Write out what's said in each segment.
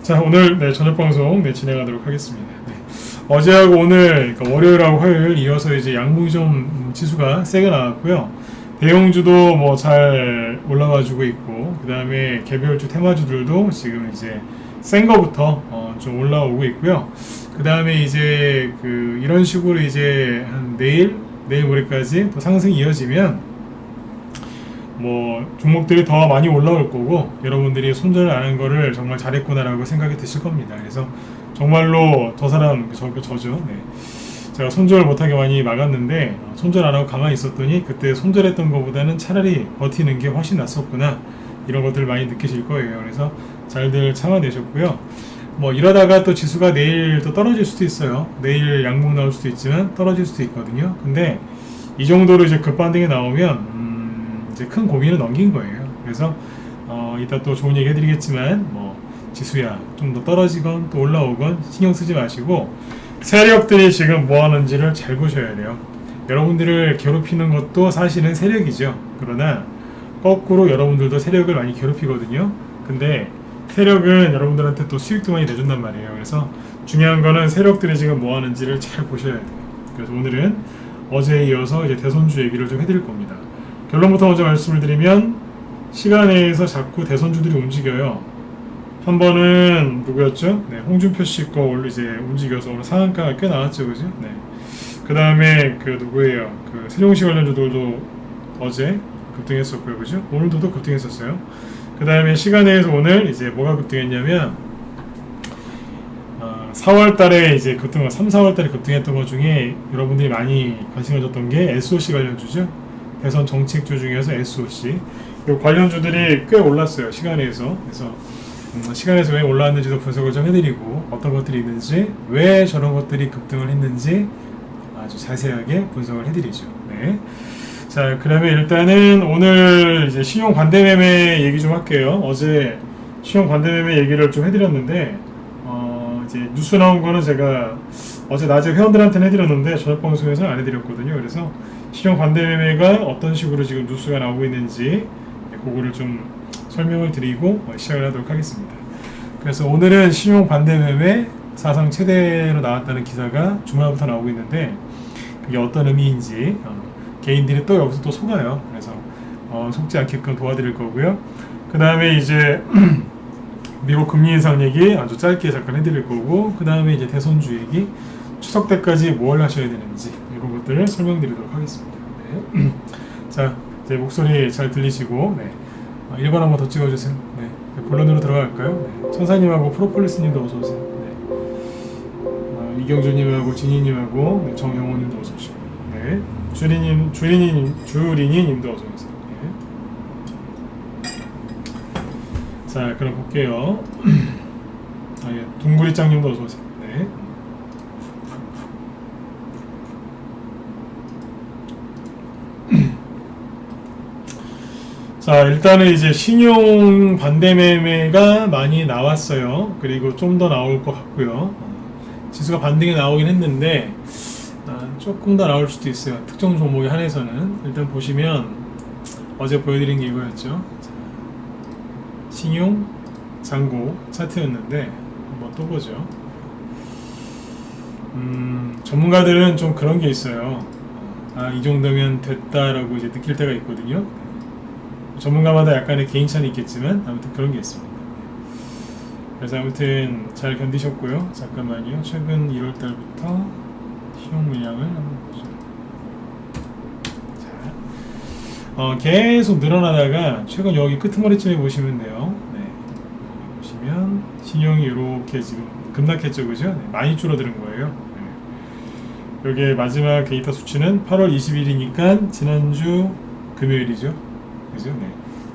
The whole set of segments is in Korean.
자, 오늘 저녁 방송 진행하도록 하겠습니다. 어제하고 오늘 그러니까 월요일하고 화요일 이어서 이제 양봉이 좀 지수가 세게 나왔고요. 대형주도 뭐 잘 올라가지고 있고, 그 다음에 개별주 테마주들도 지금 이제 센 거부터 좀 올라오고 있고요. 그 다음에 이제 이런 식으로 이제 한 내일 모레까지 또 상승이 이어지면 뭐 종목들이 더 많이 올라올 거고, 여러분들이 손절을 안 한 거를 정말 잘했구나라고 생각이 드실 겁니다. 그래서 정말로 저 사람 저죠. 제가 손절 못하게 많이 막았는데 손절 안 하고 가만히 있었더니 그때 손절했던 것보다는 차라리 버티는 게 훨씬 낫었구나, 이런 것들을 많이 느끼실 거예요. 그래서 잘들 참아내셨고요. 뭐 이러다가 또 지수가 내일 또 떨어질 수도 있어요. 내일 양봉 나올 수도 있지만 떨어질 수도 있거든요. 근데 이 정도로 이제 급반등이 나오면 이제 큰 고민은 넘긴 거예요. 그래서 이따 또 좋은 얘기 해드리겠지만, 뭐 지수야 좀 더 떨어지건 또 올라오건 신경 쓰지 마시고 세력들이 지금 뭐 하는지를 잘 보셔야 돼요. 여러분들을 괴롭히는 것도 사실은 세력이죠. 그러나 거꾸로 여러분들도 세력을 많이 괴롭히거든요. 근데 세력은 여러분들한테 또 수익도 많이 내준단 말이에요. 그래서 중요한 거는 세력들이 지금 뭐 하는지를 잘 보셔야 돼요. 그래서 오늘은 어제에 이어서 이제 대선주 얘기를 좀 해드릴 겁니다. 결론부터 먼저 말씀을 드리면, 시간에서 자꾸 대선주들이 움직여요. 한 번은 누구였죠? 홍준표 씨 거 오늘 이제 움직여서 오늘 상한가가 꽤 나왔죠, 그죠? 그 다음에 누구예요? 세종시 관련주들도 어제 급등했었고요, 그죠? 오늘도 급등했었어요. 그 다음에 시간에서 오늘 이제 뭐가 급등했냐면, 4월달에 이제 3, 4월달에 급등했던 것 중에 여러분들이 많이 관심을 줬던 게 SOC 관련주죠. 대선 정책주 중에서 SOC. 이 관련주들이 꽤 올랐어요, 시간에서. 그래서 시간에서 왜 올랐는지도 분석을 좀 해드리고, 어떤 것들이 있는지, 왜 저런 것들이 급등을 했는지 아주 자세하게 분석을 해드리죠. 자, 그러면 일단은 오늘 이제 신용 관대매매 얘기 좀 할게요. 어제 신용 관대매매 얘기를 좀 해드렸는데, 이제 뉴스 나온 거는 제가 어제 낮에 회원들한테는 해드렸는데 저녁 방송에서는 안 해드렸거든요. 그래서 신용 관대매매가 어떤 식으로 지금 뉴스가 나오고 있는지 그거를 좀 설명을 드리고 시작을 하도록 하겠습니다. 그래서 오늘은 신용 반대매매 사상 최대로 나왔다는 기사가 주말부터 나오고 있는데, 그게 어떤 의미인지 개인들이 또 여기서 또 속아요. 그래서 속지 않게끔 도와드릴 거고요. 그 다음에 이제 미국 금리 인상 얘기 아주 짧게 잠깐 해드릴 거고, 그 다음에 이제 대선주 얘기, 추석 때까지 뭘 하셔야 되는지 이런 것들을 설명드리도록 하겠습니다. 자, 제 목소리 잘 들리시고, 1번 한번 더 찍어주세요. 본론으로 들어갈까요? 천사님하고 프로폴리스님도 어서오세요. 이경주님하고 진희님하고 정영호님도 어서오시고, 주리니님도 어서오세요. 자, 그럼 볼게요. 둥구리짱님도 어서오세요. 자, 일단은 이제 신용 반대매매가 많이 나왔어요. 그리고 좀 더 나올 것 같고요. 지수가 반등이 나오긴 했는데 조금 더 나올 수도 있어요. 특정 종목에 한해서는. 일단 보시면 어제 보여드린 게 이거였죠. 자, 신용 잔고 차트였는데 한번 또 보죠. 전문가들은 좀 그런 게 있어요. 이 정도면 됐다라고 이제 느낄 때가 있거든요. 전문가마다 약간의 개인차는 있겠지만 아무튼 그런 게 있습니다. 그래서 아무튼 잘 견디셨고요. 잠깐만요. 최근 1월달부터 신용 물량을 한번 보죠. 자, 계속 늘어나다가 최근 여기 끄트머리쯤에 보시면 돼요. 여기 보시면 신용이 이렇게 지금 급락했죠, 그죠? 많이 줄어드는 거예요. 여기 마지막 데이터 수치는 8월 20일이니까 지난주 금요일이죠. 그죠?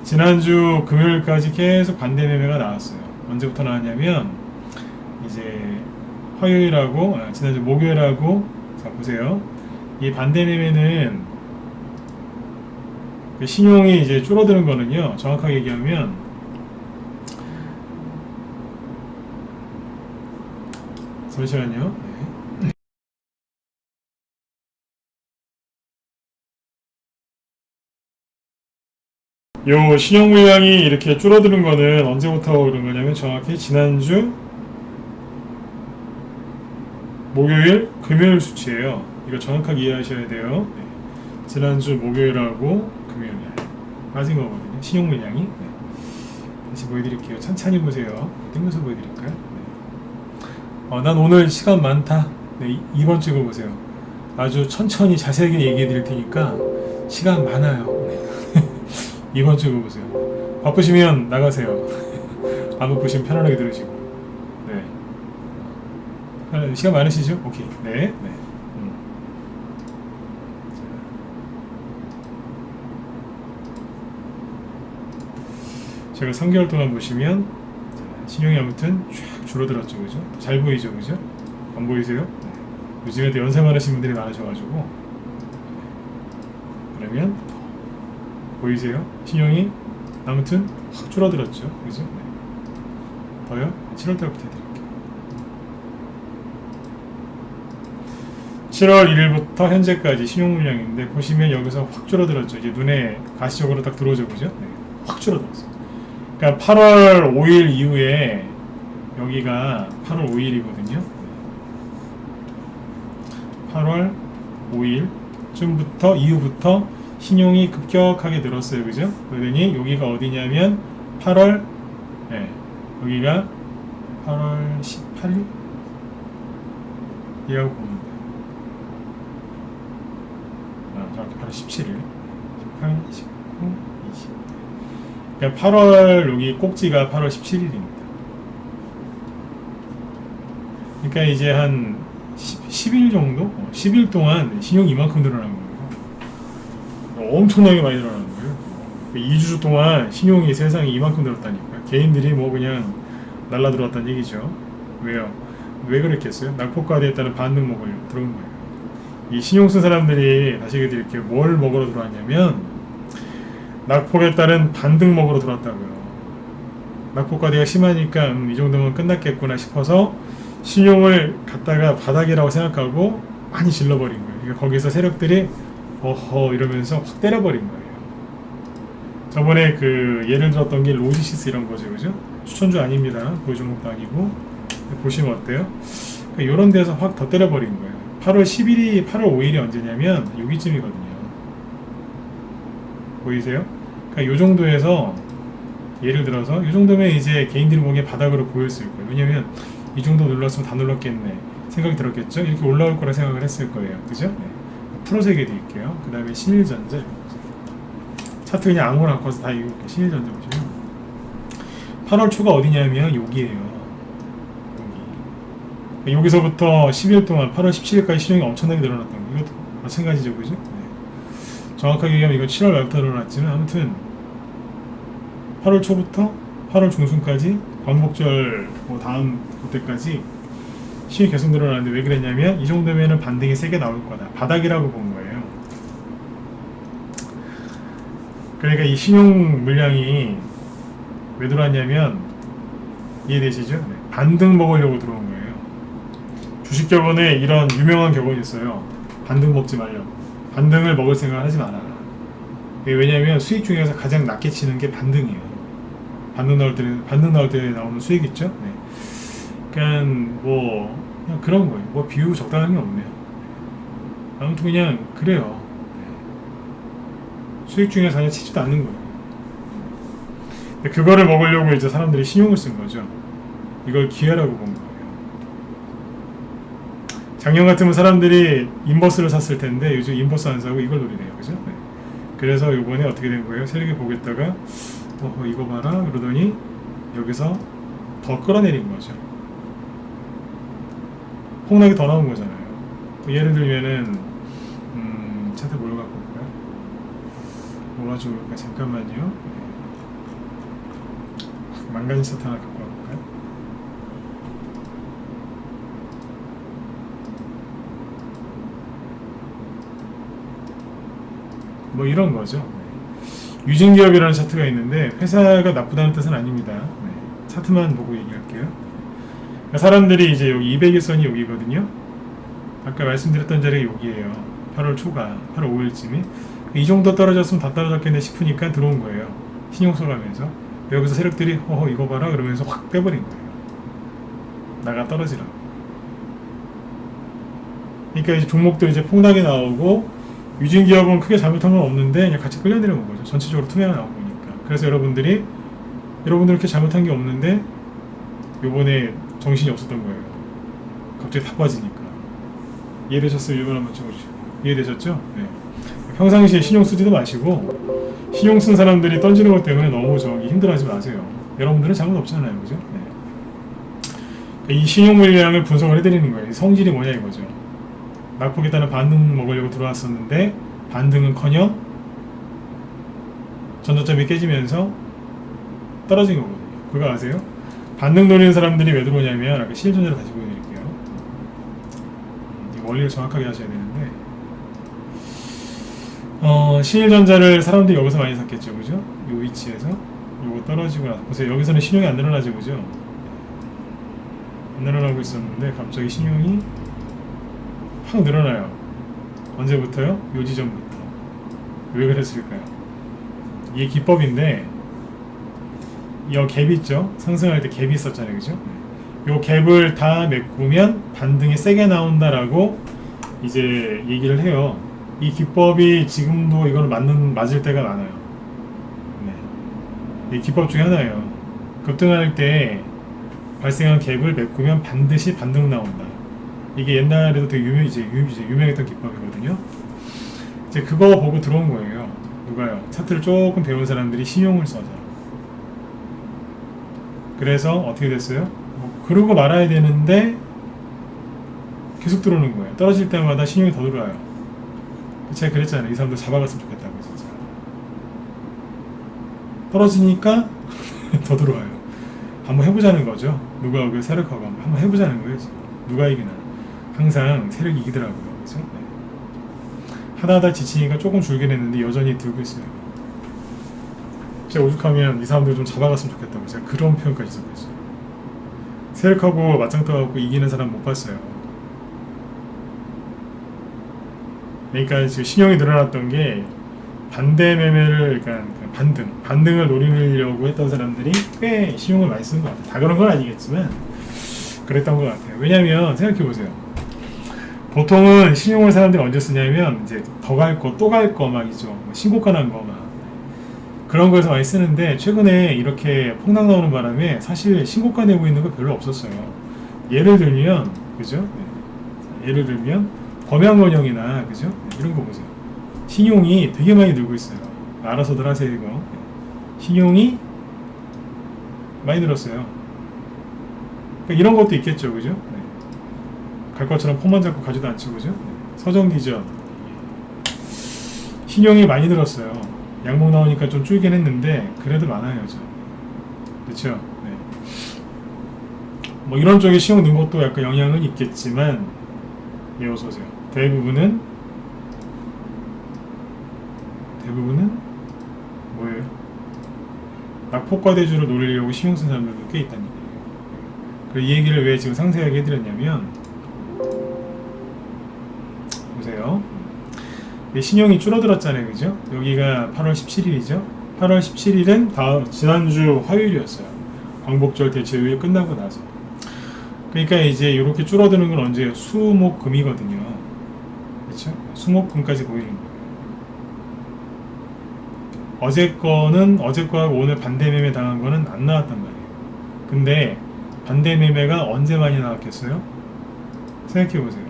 지난주 금요일까지 계속 반대 매매가 나왔어요. 언제부터 나왔냐면 이제 화요일하고 지난주 목요일하고, 자 보세요. 이 반대 매매는 신용이 이제 줄어드는 거는요, 정확하게 얘기하면 잠시만요. 요 신용 물량이 이렇게 줄어드는 거는 언제부터 그런 거냐면 정확히 지난주 목요일, 금요일 수치예요. 이거 정확하게 이해하셔야 돼요. 네. 지난주 목요일하고 금요일 날 빠진 거거든요. 신용 물량이. 네. 다시 보여드릴게요. 천천히 보세요. 땡겨서 보여드릴까요? 네. 난 오늘 시간 많다. 네, 2번 찍어보세요. 아주 천천히 자세하게 얘기해 드릴 테니까 시간 많아요. 네. 2번 찍어보세요. 바쁘시면 나가세요. 안 바쁘시면 편안하게 들으시고. 네. 시간 많으시죠? 오케이. 네. 네. 제가 3개월 동안 보시면 신용이 아무튼 쫙 줄어들었죠, 그죠? 잘 보이죠, 그죠? 안 보이세요? 네. 요즘에 또 연세 많으신 분들이 많으셔가지고 그러면 보이세요? 신용이 아무튼 확 줄어들었죠, 그죠? 네. 더요? 7월 달부터 해드릴게요. 7월 1일부터 현재까지 신용 물량인데 보시면 여기서 확 줄어들었죠. 이제 눈에 가시적으로 딱 들어오죠, 그죠? 네. 확 줄어들었어요. 그러니까 8월 5일 이후에 여기가 8월 5일이거든요. 8월 5일쯤부터 이후부터 신용이 급격하게 늘었어요, 그죠? 그러더니 여기가 어디냐면 8월 네, 여기가 8월 18일 이라고 보면 돼요. 정확히 8월 17일 18, 19, 20 그러니까 8월 여기 꼭지가 8월 17일입니다. 그러니까 이제 한 10일 정도? 10일 동안 신용이 이만큼 늘어난 거예요. 엄청나게 많이 늘어난 거예요. 2주 동안 신용이 세상에 이만큼 늘었다니까요. 개인들이 뭐 그냥 날라 들어왔다는 얘기죠. 왜요? 왜 그랬겠어요? 낙폭과대에 따른 반등 먹으려 들어온 거예요. 이 신용 쓴 사람들이 다시 얘기드릴게요. 뭘 먹으러 들어왔냐면 낙폭에 따른 반등 먹으러 들어왔다고요. 낙폭과대가 심하니까 이 정도면 끝났겠구나 싶어서 신용을 갖다가 바닥이라고 생각하고 많이 질러버린 거예요. 그러니까 거기서 세력들이 어허 이러면서 확 때려버린 거예요. 저번에 그 예를 들었던 게 로지시스 이런 거죠, 그죠? 추천주 아닙니다. 그 종목도 아니고 보시면 어때요? 그러니까 이런 데서 확 더 때려버린 거예요. 8월 10일이 8월 5일이 언제냐면 여기쯤이거든요. 보이세요? 그러니까 이 정도에서 예를 들어서 이 정도면 이제 개인들이 보기에 바닥으로 보였을 거예요. 왜냐면 이 정도 눌렀으면 다 눌렀겠네 생각이 들었겠죠? 이렇게 올라올 거라 생각을 했을 거예요. 그죠? 네. 풀어서 얘기해 드릴게요. 그 다음에 신일전자 차트 그냥 아무거나 갖고 와서 다 읽을게요. 신일전자 보시면 8월 초가 어디냐면 여기에요. 여기. 여기서부터 10일 동안 8월 17일까지 신용이 엄청나게 늘어났던 거 이것도 마찬가지죠. 그죠? 네. 정확하게 얘기하면 이건 7월 말부터 늘어났지만 아무튼 8월 초부터 8월 중순까지 광복절 뭐 다음 그때까지 신용이 계속 늘어나는데 왜 그랬냐면 이 정도면은 반등이 세게 나올 거다. 바닥이라고 본 거예요. 그러니까 이 신용 물량이 왜 들어왔냐면 이해되시죠? 네. 반등 먹으려고 들어온 거예요. 주식 격언에 이런 유명한 격언이 있어요. 반등 먹지 말라고. 반등을 먹을 생각을 하지 마라. 왜냐하면 수익 중에서 가장 낮게 치는 게 반등이에요. 반등 나올 때 나오는 수익 있죠? 네. 그러니까 뭐 그냥 그런 거예요. 뭐 비유 적당한 게 없네요. 아무튼 그냥 그래요. 수익 중에서 그냥 치지도 않는 거예요. 근데 그거를 먹으려고 이제 사람들이 신용을 쓴 거죠. 이걸 기회라고 본 거예요. 작년 같으면 사람들이 인버스를 샀을 텐데 요즘 인버스 안 사고 이걸 노리네요. 그죠? 네. 그래서 요번에 어떻게 된 거예요? 세력이 보겠다가 이거 봐라 그러더니 여기서 더 끌어내린 거죠. 폭락이 더 나온 거잖아요. 예를 들면은 차트 뭘 갖고 올까요? 뭐가 좋을까? 잠깐만요. 망가진 차트 하나 갖고 와볼까요? 뭐 이런 거죠. 유진기업이라는 차트가 있는데 회사가 나쁘다는 뜻은 아닙니다. 네. 차트만 보고 얘기할게요. 그러니까 사람들이 이제 여기 200일선이 여기거든요. 아까 말씀드렸던 자리가 여기에요. 8월 초가 8월 5일쯤에 이 정도 떨어졌으면 다 떨어졌겠네 싶으니까 들어온 거예요. 신용 써가면서 여기서 세력들이 이거 봐라 그러면서 확 빼버린 거예요. 나가 떨어지라고. 그러니까 이제 종목도 이제 폭락이 나오고 유진기업은 크게 잘못한 건 없는데 그냥 같이 끌려내려온 거죠. 전체적으로 투매가 나온 거니까. 그래서 여러분들 이렇게 잘못한 게 없는데 요번에 정신이 없었던 거예요. 갑자기 다 빠지니까. 이해되셨어요? 1번 한번 적어주시고. 이해되셨죠? 네. 평상시에 신용 쓰지도 마시고 신용 쓴 사람들이 던지는 것 때문에 너무 저기 힘들어하지 마세요. 여러분들은 잘못 없잖아요. 그죠? 네. 이 신용 물량을 분석을 해드리는 거예요. 성질이 뭐냐 이거죠. 낙폭에 따른 반등 먹으려고 들어왔었는데 반등은커녕 전저점이 깨지면서 떨어진 거거든요. 그거 아세요? 반등 노리는 사람들이 왜 들어오냐면 아까 실전자를 다시 보여드릴게요. 원리를 정확하게 하셔야 되는데 신일전자를 사람들이 여기서 많이 샀겠죠, 그죠? 요 위치에서 요거 떨어지고 나서 보세요. 여기서는 신용이 안 늘어나죠, 그죠? 안 늘어나고 있었는데 갑자기 신용이 확 늘어나요. 언제부터요? 요 지점부터. 왜 그랬을까요? 이게 기법인데 이 갭 있죠? 상승할 때 갭이 있었잖아요, 그죠? 요 갭을 다 메꾸면 반등이 세게 나온다라고 이제 얘기를 해요. 이 기법이 지금도 이거는 맞을 때가 많아요. 네. 이 기법 중에 하나예요. 급등할 때 발생한 갭을 메꾸면 반드시 반등 나온다. 이게 옛날에도 되게 유명했던 기법이거든요. 이제 그거 보고 들어온 거예요. 누가요? 차트를 조금 배운 사람들이 신용을 써서. 그래서 어떻게 됐어요? 그러고 말아야 되는데 계속 들어오는 거예요. 떨어질 때마다 신용이 더 들어와요. 제가 그랬잖아요. 이 사람들 잡아갔으면 좋겠다고 진짜. 떨어지니까 더 들어와요. 한번 해보자는 거죠. 누가 그 세력하고 한번 해보자는 거예요. 지금. 누가 이기나. 항상 세력이 이기더라고요. 그래서 네. 하다 지치니까 조금 줄긴 했는데 여전히 들고 있어요. 제가 오죽하면 이 사람들 좀 잡아갔으면 좋겠다고 제가 그런 표현까지 썼어요. 세력하고 맞짱 떠갖고 이기는 사람 못 봤어요. 그러니까 지금 신용이 늘어났던 게 반대 매매를, 그러니까 반등을 노리려고 했던 사람들이 꽤 신용을 많이 쓰는 것 같아요. 다 그런 건 아니겠지만 그랬던 것 같아요. 왜냐면 생각해보세요. 보통은 신용을 사람들이 언제 쓰냐면 이제 더 갈 거, 또 갈 거 막이죠. 신고가 난 거 막 그런 거에서 많이 쓰는데 최근에 이렇게 폭락 나오는 바람에 사실 신고가 내고 있는 거 별로 없었어요. 예를 들면 그죠? 네. 예를 들면 범양건영이나 그죠? 네. 이런 거 보세요. 신용이 되게 많이 늘고 있어요. 알아서들 하세요 이거. 네. 신용이 많이 늘었어요. 그러니까 이런 것도 있겠죠, 그죠? 네. 갈 것처럼 폰만 잡고 가지도 않죠, 그죠? 네. 서정기전 신용이 많이 늘었어요. 양목 나오니까 좀 줄긴 했는데 그래도 많아요, 저. 그렇죠? 네. 뭐 이런 쪽에 신용 는 것도 약간 영향은 있겠지만 이어서세요. 대부분은 뭐예요? 낙폭과대주를 노리려고 신용 쓴 사람들도 꽤 있다는 얘기예요. 이 얘기를 왜 지금 상세하게 해드렸냐면 보세요. 신용이 줄어들었잖아요, 그죠? 여기가 8월 17일이죠. 8월 17일은 지난주 화요일이었어요. 광복절 대체휴일 끝나고 나서. 그러니까 이제 이렇게 줄어드는 건 언제예요? 수목금이거든요. 그렇죠? 수목금까지 보이는 거예요. 어제 거하고 오늘 반대 매매 당한 거는 안 나왔단 말이에요. 근데 반대 매매가 언제 많이 나왔겠어요? 생각해보세요.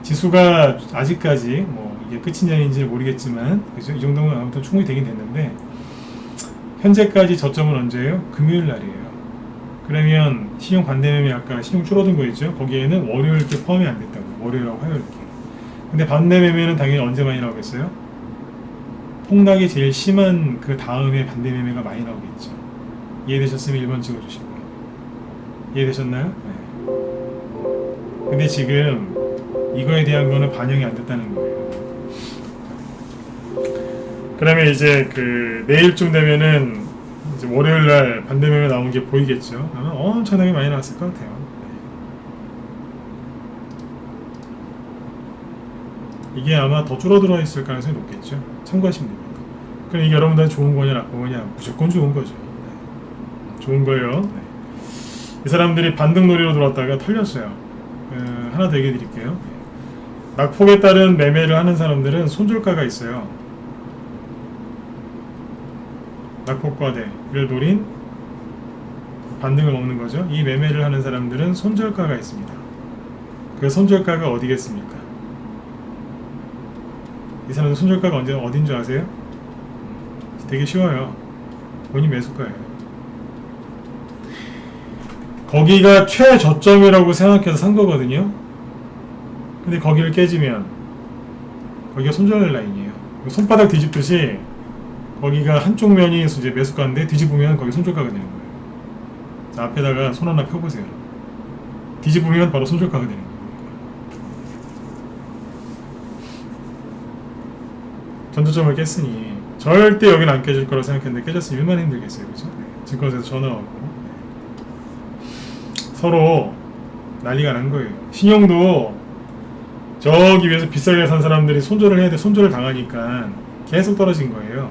지수가 아직까지 뭐 이게 끝이냐 아닌지 모르겠지만 그죠? 이 정도면 아무튼 충분히 되긴 됐는데 현재까지 저점은 언제예요? 금요일 날이에요. 그러면 신용 반대 매매 아까 신용 줄어든 거 있죠? 거기에는 월요일 때 포함이 안 됐다고. 월요일하고 화요일 때. 근데 반대 매매는 당연히 언제 많이 나오겠어요? 폭락이 제일 심한 그 다음에 반대 매매가 많이 나오겠죠. 이해되셨으면 1번 찍어주시고. 이해되셨나요? 네. 근데 지금 이거에 대한 거는 반영이 안 됐다는 거예요. 그러면 이제 그 내일쯤 되면은 이제 월요일 날 반대 매매 나온 게 보이겠죠. 아마 엄청나게 많이 나왔을 것 같아요. 이게 아마 더 줄어들어 있을 가능성이 높겠죠. 참고하시면 됩니다. 그럼 이게 여러분들한테 좋은 거냐 나쁜 거냐? 무조건 좋은 거죠. 네. 좋은 거예요. 네. 이 사람들이 반등 놀이로 들어왔다가 털렸어요. 하나 더 얘기해 드릴게요. 낙폭에 따른 매매를 하는 사람들은 손절가가 있어요. 낙폭과대를 노린 반등을 먹는 거죠. 이 매매를 하는 사람들은 손절가가 있습니다. 그 손절가가 어디겠습니까? 이 사람들 손절가가 어딘 줄 아세요? 되게 쉬워요. 본인 매수가예요. 거기가 최저점이라고 생각해서 산 거거든요. 근데 거기를 깨지면 거기가 손절 라인이에요. 손바닥 뒤집듯이 거기가 한쪽 면이 이제 매수가인데 뒤집으면 거기 손절가가 되는 거예요. 자, 앞에다가 손 하나 펴보세요. 뒤집으면 바로 손절가가 되는 거예요. 전저점을 깼으니 절대 여기는 안 깨질 거라고 생각했는데 깨졌으니 얼마나 힘들겠어요. 그죠? 증권사에서 전화 왔고 서로 난리가 난 거예요. 신용도 저기 위에서 비싸게 산 사람들이 손절을 해야 돼. 손절을 당하니까 계속 떨어진 거예요.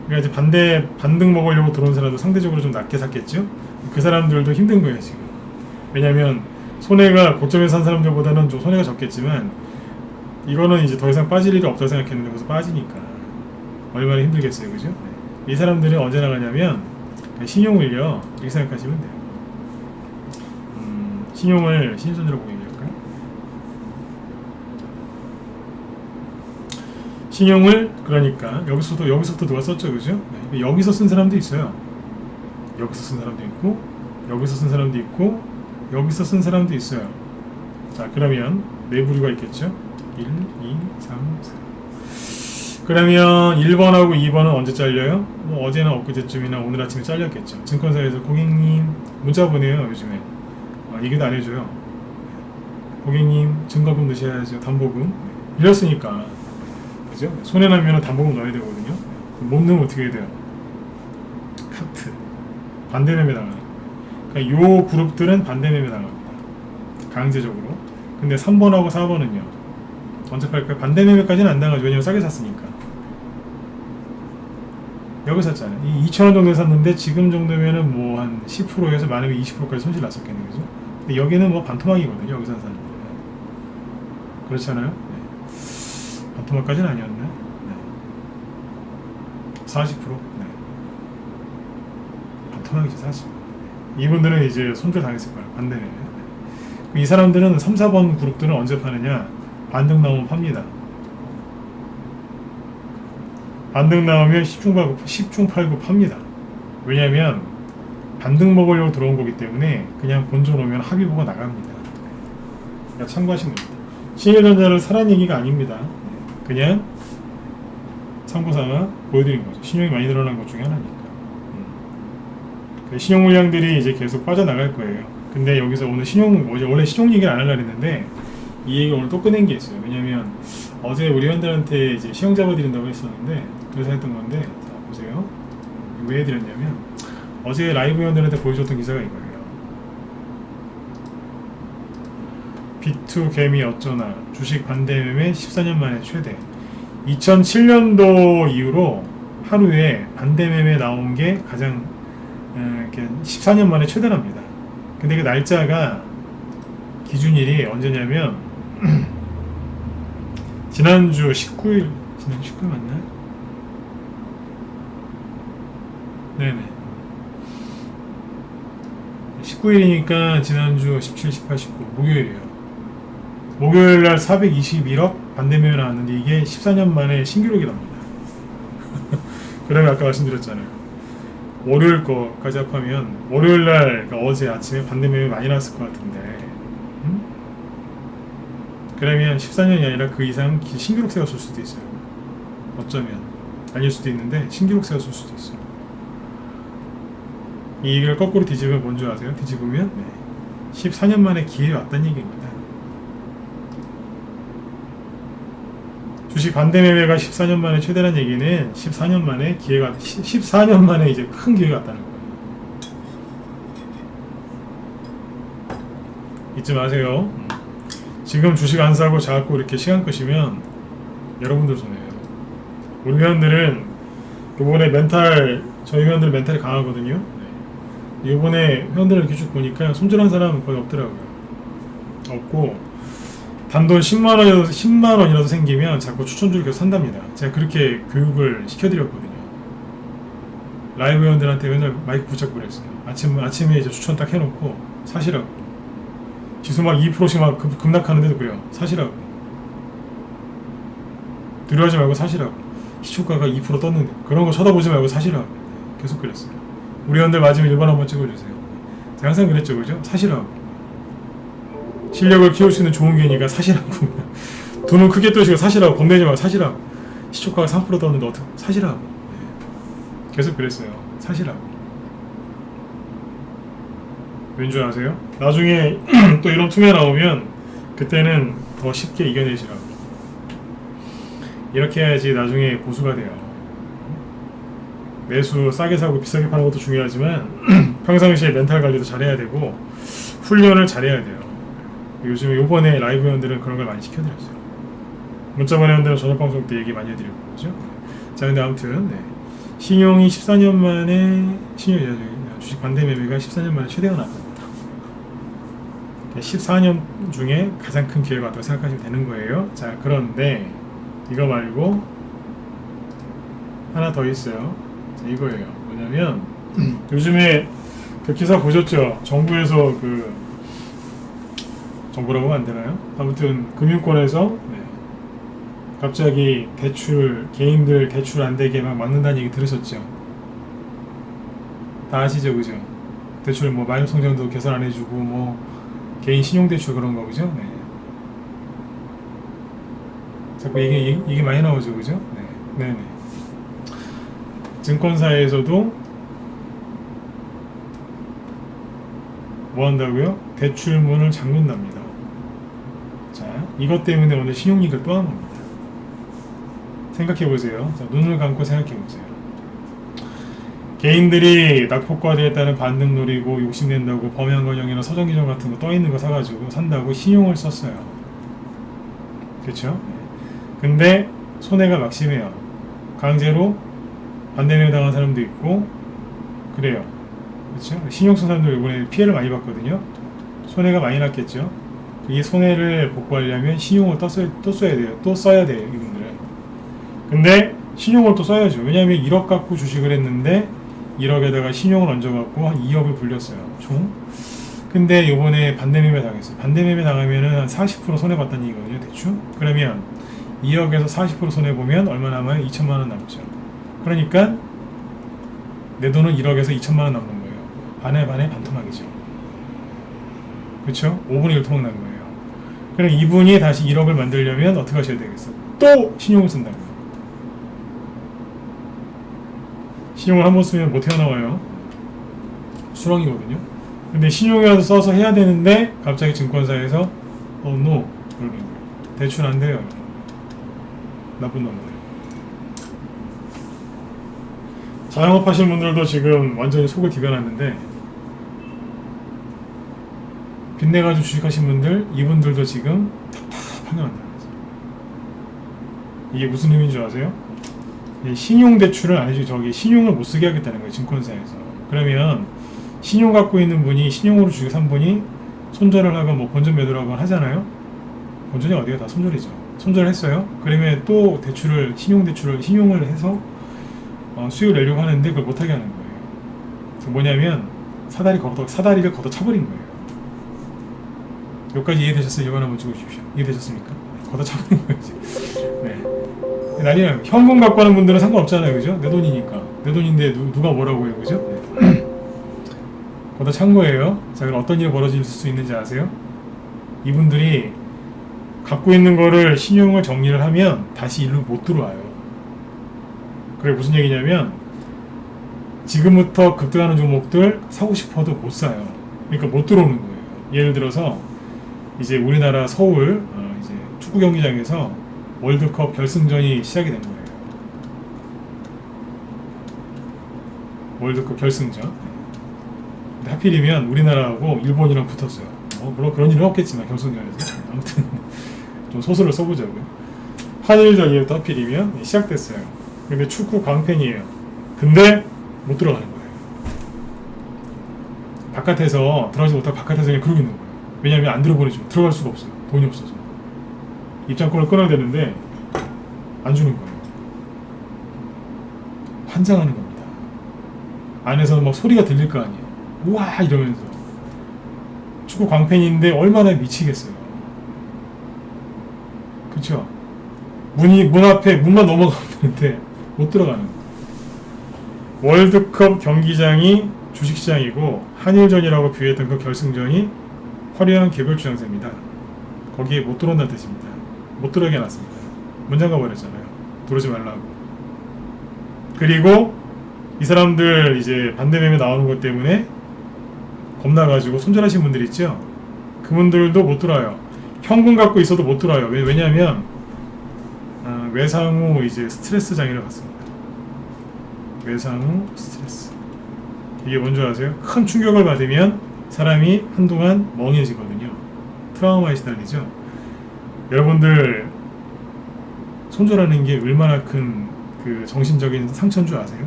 그러니까 이제 반등 먹으려고 들어온 사람도 상대적으로 좀 낮게 샀겠죠? 그 사람들도 힘든 거예요, 지금. 왜냐면 손해가 고점에 산 사람들보다는 좀 손해가 적겠지만 이거는 이제 더 이상 빠질 일이 없다고 생각했는데 거기서 빠지니까 얼마나 힘들겠어요, 그죠? 이 사람들은 언제 나가냐면 신용을요 이렇게 생각하시면 돼요. 신용을 신선으로 보이게할까요? 신용을 그러니까 여기서부터 누가 썼죠, 그죠? 네. 여기서 쓴 사람도 있어요. 여기서 쓴 사람도 있고 여기서 쓴 사람도 있고 여기서 쓴 사람도 있어요. 자, 그러면 네 부류가 있겠죠? 1, 2, 3, 4. 그러면 1번하고 2번은 언제 잘려요? 뭐 어제나 엊그제쯤이나 오늘 아침에 잘렸겠죠. 증권사에서 고객님 문자 보내요, 요즘에. 얘기도 안 해줘요. 고객님 증거금 넣으셔야죠. 담보금. 빌렸으니까. 그죠? 손해나면 담보금 넣어야 되거든요. 못 넣으면 어떻게 해야 돼요? 카트. 반대매매 당하는 거예요. 그러니까 요 그룹들은 반대매매 당합니다. 강제적으로. 근데 3번하고 4번은요. 언제 팔까요? 반대매매까지는 안 당하죠. 왜냐면 싸게 샀으니까. 여기 샀잖아요. 이 2,000원 정도에 샀는데 지금 정도면은 뭐 한 10%에서 많으면 20%까지 손실 났었겠네요. 그죠? 근데 여기는 뭐 반토막이거든요. 여기 산 사람들. 그렇잖아요. 네. 반토막까지는 아니었나? 네. 40%? 네. 반토막이죠, 사실. 이분들은 이제 손절 당했을 거예요. 반대매매. 이 사람들은 3, 4번 그룹들은 언제 파느냐? 반등 나오면 팝니다. 반등 나오면 10중 8구 팝니다. 왜냐하면 반등 먹으려고 들어온 거기 때문에 그냥 본전 오면 합의 보고 나갑니다. 그러니까 참고하시면 됩니다. 신일전자를 사란 얘기가 아닙니다. 그냥 참고삼아 보여드린 거죠. 신용이 많이 늘어난 것 중에 하나니까. 신용 물량들이 이제 계속 빠져나갈 거예요. 근데 여기서 오늘 원래 신용 얘기를 안 하려고 했는데 이 얘기 오늘 또 꺼낸 게 있어요. 왜냐면 어제 우리 회원들한테 이제 시험 잡아드린다고 했었는데 그래서 했던 건데, 자 보세요. 왜 해드렸냐면 어제 라이브 회원들한테 보여줬던 기사가 이거예요. B2 개미 어쩌나 주식 반대매매 14년 만에 최대. 2007년도 이후로 하루에 반대매매 나온 게 가장 14년 만에 최대랍니다. 근데 그 날짜가 기준일이 언제냐면 지난주 19일 맞나요? 네네. 19일이니까 지난주 17, 18, 19 목요일이에요. 목요일날 421억 반대매매 나왔는데 이게 14년 만에 신기록이 납니다. 그러면 아까 말씀드렸잖아요. 월요일 거까지 합하면 월요일날 그러니까 어제 아침에 반대매매 많이 나왔을 것 같은데 그러면 14년이 아니라 그 이상 신기록 세웠을 수도 있어요. 어쩌면 아닐 수도 있는데 신기록 세웠을 수도 있어요. 이 얘기를 거꾸로 뒤집으면 뭔지 아세요? 뒤집으면 14년 만에 기회가 왔다는 얘기입니다. 주식 반대매매가 14년 만에 최대란 얘기는 14년 만에 기회가 14년 만에 이제 큰 기회가 왔다는 거예요. 잊지 마세요. 지금 주식 안 사고 자꾸 이렇게 시간 끄시면 여러분들 손해예요. 우리 회원들은 이번에 저희 회원들 멘탈이 강하거든요. 이번에 회원들을 이렇게 쭉 보니까 손절한 사람은 거의 없더라고요. 없고 단돈 10만 원이라도 생기면 자꾸 추천주를 계속 산답니다. 제가 그렇게 교육을 시켜드렸거든요. 라이브 회원들한테 맨날 마이크 붙잡고 그랬어요. 아침에 이제 추천 딱 해놓고 사시라고. 지수 막 2%씩 막 급락하는데도 그래요. 사시라고. 두려워하지 말고 사시라고. 시초가가 2% 떴는데 그런 거 쳐다보지 말고 사시라고. 계속 그랬어요. 우리 회원들 맞으면 1번 한번 찍어주세요. 제가 항상 그랬죠, 그죠? 사시라고. 실력을 키울 수 있는 좋은 기회니까 사시라고. 돈은 크게 뜨시고 사시라고. 겁내지 말고 사시라고. 시초가가 3% 떴는데 어떻게 사시라고. 계속 그랬어요. 사시라고. 왠줄 아세요? 나중에 또 이런 투매 나오면 그때는 더 쉽게 이겨내시라고. 이렇게 해야지 나중에 고수가 돼요. 매수 싸게 사고 비싸게 파는 것도 중요하지만 평상시에 멘탈 관리도 잘해야 되고 훈련을 잘해야 돼요. 요즘에 요번에 라이브 회원들은 그런 걸 많이 시켜드렸어요. 문자번 회원들은 저녁방송 때 얘기 많이 해드리고 그죠? 자, 근데 아무튼 신용이 14년 만에 주식 반대 매매가 14년 만에 최대가 났답니다. 14년 중에 가장 큰 기회가 왔다고 생각하시면 되는 거예요. 자, 그런데 이거 말고 하나 더 있어요. 자, 이거예요. 뭐냐면 요즘에 그 기사 보셨죠? 정부에서 정부라고 하면 안 되나요? 아무튼 금융권에서 갑자기 개인들 대출 안 되게 막 막는다는 얘기 들으셨죠? 다 아시죠, 그죠? 대출 뭐 마이너스 통장도 개선 안 해주고 뭐 개인 신용대출 그런 거, 그죠? 네. 자꾸 이게 많이 나오죠, 그죠? 네. 네네. 증권사에서도 뭐 한다고요? 대출문을 잠근답니다. 자, 이것 때문에 오늘 신용리그를 또 한 겁니다. 생각해보세요. 자, 눈을 감고 생각해보세요. 개인들이 낙폭과대에 따른 반등 노리고 욕심낸다고 범양건영이나 서정기전 같은 거 떠있는 거 사가지고 산다고 신용을 썼어요. 그렇죠? 근데 손해가 막심해요. 강제로 반대매매 당한 사람도 있고 그래요. 그렇죠? 신용 쓴 사람들 이번에 피해를 많이 봤거든요. 손해가 많이 났겠죠. 이 손해를 복구하려면 신용을 또 써야 돼요. 또 써야 돼요, 이분들은. 근데 신용을 또 써야죠. 왜냐하면 1억 갖고 주식을 했는데 1억에다가 신용을 얹어갖고 한 2억을 불렸어요, 총. 근데 요번에 반대매매 당했어요. 반대매매 당하면은 한 40% 손해봤다는 얘기거든요, 대충. 그러면 2억에서 40% 손해보면 얼마 남아요? 2천만원 남죠. 그러니까 내 돈은 1억에서 2천만원 남는 거예요. 반에 반토막이죠. 그쵸? 5분의 1 토막 난 거예요. 그럼 이분이 다시 1억을 만들려면 어떻게 하셔야 되겠어? 또 신용을 쓴다고요. 신용을 한번 쓰면 못 태어나와요. 수렁이거든요. 근데 신용이라도 써서 해야 되는데 갑자기 증권사에서 no 대출 안 돼요. 나쁜 놈들. 자영업 하시는 분들도 지금 완전히 속을 디벼놨는데 빚내가지고 주식하신 분들, 이분들도 지금 답답하게 만들어요. 이게 무슨 의미인 줄 아세요? 신용대출을 안 해주고 신용을 못 쓰게 하겠다는 거예요, 증권사에서. 그러면 신용 갖고 있는 분이 신용으로 주식 산 분이 손절을 하건 뭐 본전 매도를 하건 하잖아요. 본전이 어디가 다 손절이죠. 손절을 했어요. 그러면 또 신용을 해서 수익을 내려고 하는데 그걸 못하게 하는 거예요. 그래서 뭐냐면 사다리를 걷어 차버린 거예요. 여기까지 이해되셨어요? 이거 한번 찍어주십시오. 이해되셨습니까? 걷어 차버린 거예요. 네. 난리나요. 현금 갖고 하는 분들은 상관없잖아요, 그죠? 내 돈이니까. 내 돈인데 누가 뭐라고 해요, 그죠? 네. 걷어 찬 거예요. 자, 그럼 어떤 일이 벌어질 수 있는지 아세요? 이분들이 갖고 있는 거를 신용을 정리를 하면 다시 일로 못 들어와요. 그게 무슨 얘기냐면 지금부터 급등하는 종목들 사고 싶어도 못 사요. 그러니까 못 들어오는 거예요. 예를 들어서 이제 우리나라 서울 이제 축구 경기장에서 월드컵 결승전이 시작이 된 거예요. 월드컵 결승전. 근데 하필이면 우리나라하고 일본이랑 붙었어요. 물론 그런 일은 없겠지만 결승전에서 아무튼 좀 소설을 써보자고요. 한일전이 또 하필이면 시작됐어요. 근데 축구 광팬이에요. 근데 못 들어가는 거예요. 바깥에서 들어가지 못하고 바깥에서 그냥 그러고 있는 거예요. 왜냐하면 안 들어보내주면 들어갈 수가 없어요. 돈이 없어서. 입장권을 끊어야 되는데 안 주는 거예요. 환장하는 겁니다. 안에서는 막 소리가 들릴 거 아니에요. 우와 이러면서 축구 광팬인데 얼마나 미치겠어요. 그쵸? 문 앞에 문만 넘어가면 되는데 못 들어가는 거예요. 월드컵 경기장이 주식시장이고 한일전이라고 비유했던 그 결승전이 화려한 개별 주장세입니다. 거기에 못 들어온다는 뜻입니다. 못 들어오게 해놨습니다. 문 잠가버렸잖아요. 들어오지 말라고. 그리고 이 사람들 이제 반대매매 나오는 것 때문에 겁나가지고 손절하신 분들 있죠? 그분들도 못 들어와요. 현금 갖고 있어도 못 들어와요. 왜냐하면 외상 후 이제 스트레스 장애를 받습니다. 외상 후 스트레스. 이게 뭔지 아세요? 큰 충격을 받으면 사람이 한동안 멍해지거든요. 트라우마에 시달리죠. 여러분들 손절하는 게 얼마나 큰 그 정신적인 상처인 줄 아세요?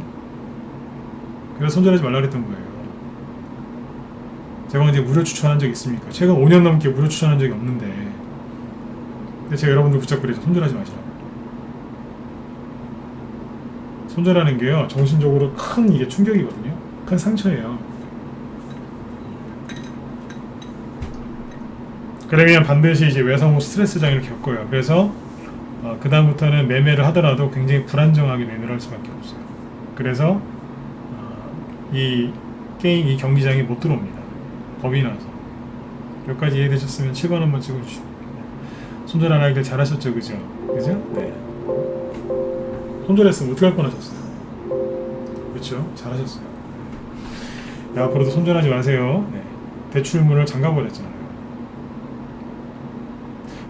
그래서 손절하지 말라 그랬던 거예요. 제가 언제 무료 추천한 적 있습니까? 제가 5년 넘게 무료 추천한 적이 없는데 근데 제가 여러분들 붙잡고 그래서 손절하지 마시라고. 손절하는 게요 정신적으로 큰 이게 충격이거든요. 큰 상처예요. 그러면 반드시 이제 외상 후 스트레스 장애를 겪어요. 그래서 그 다음부터는 매매를 하더라도 굉장히 불안정하게 매매를 할 수밖에 없어요. 그래서 이 게임 이 경기장에 못 들어옵니다. 겁이 나서. 여기까지 이해되셨으면 7번 한번 찍어주시고. 손절 안 하길 잘하셨죠, 그죠? 그죠? 네. 손절했으면 어떻게 할 뻔하셨어요? 그렇죠? 잘하셨어요. 야, 앞으로도 손절하지 마세요. 네. 대출문을 잠가버렸잖아요.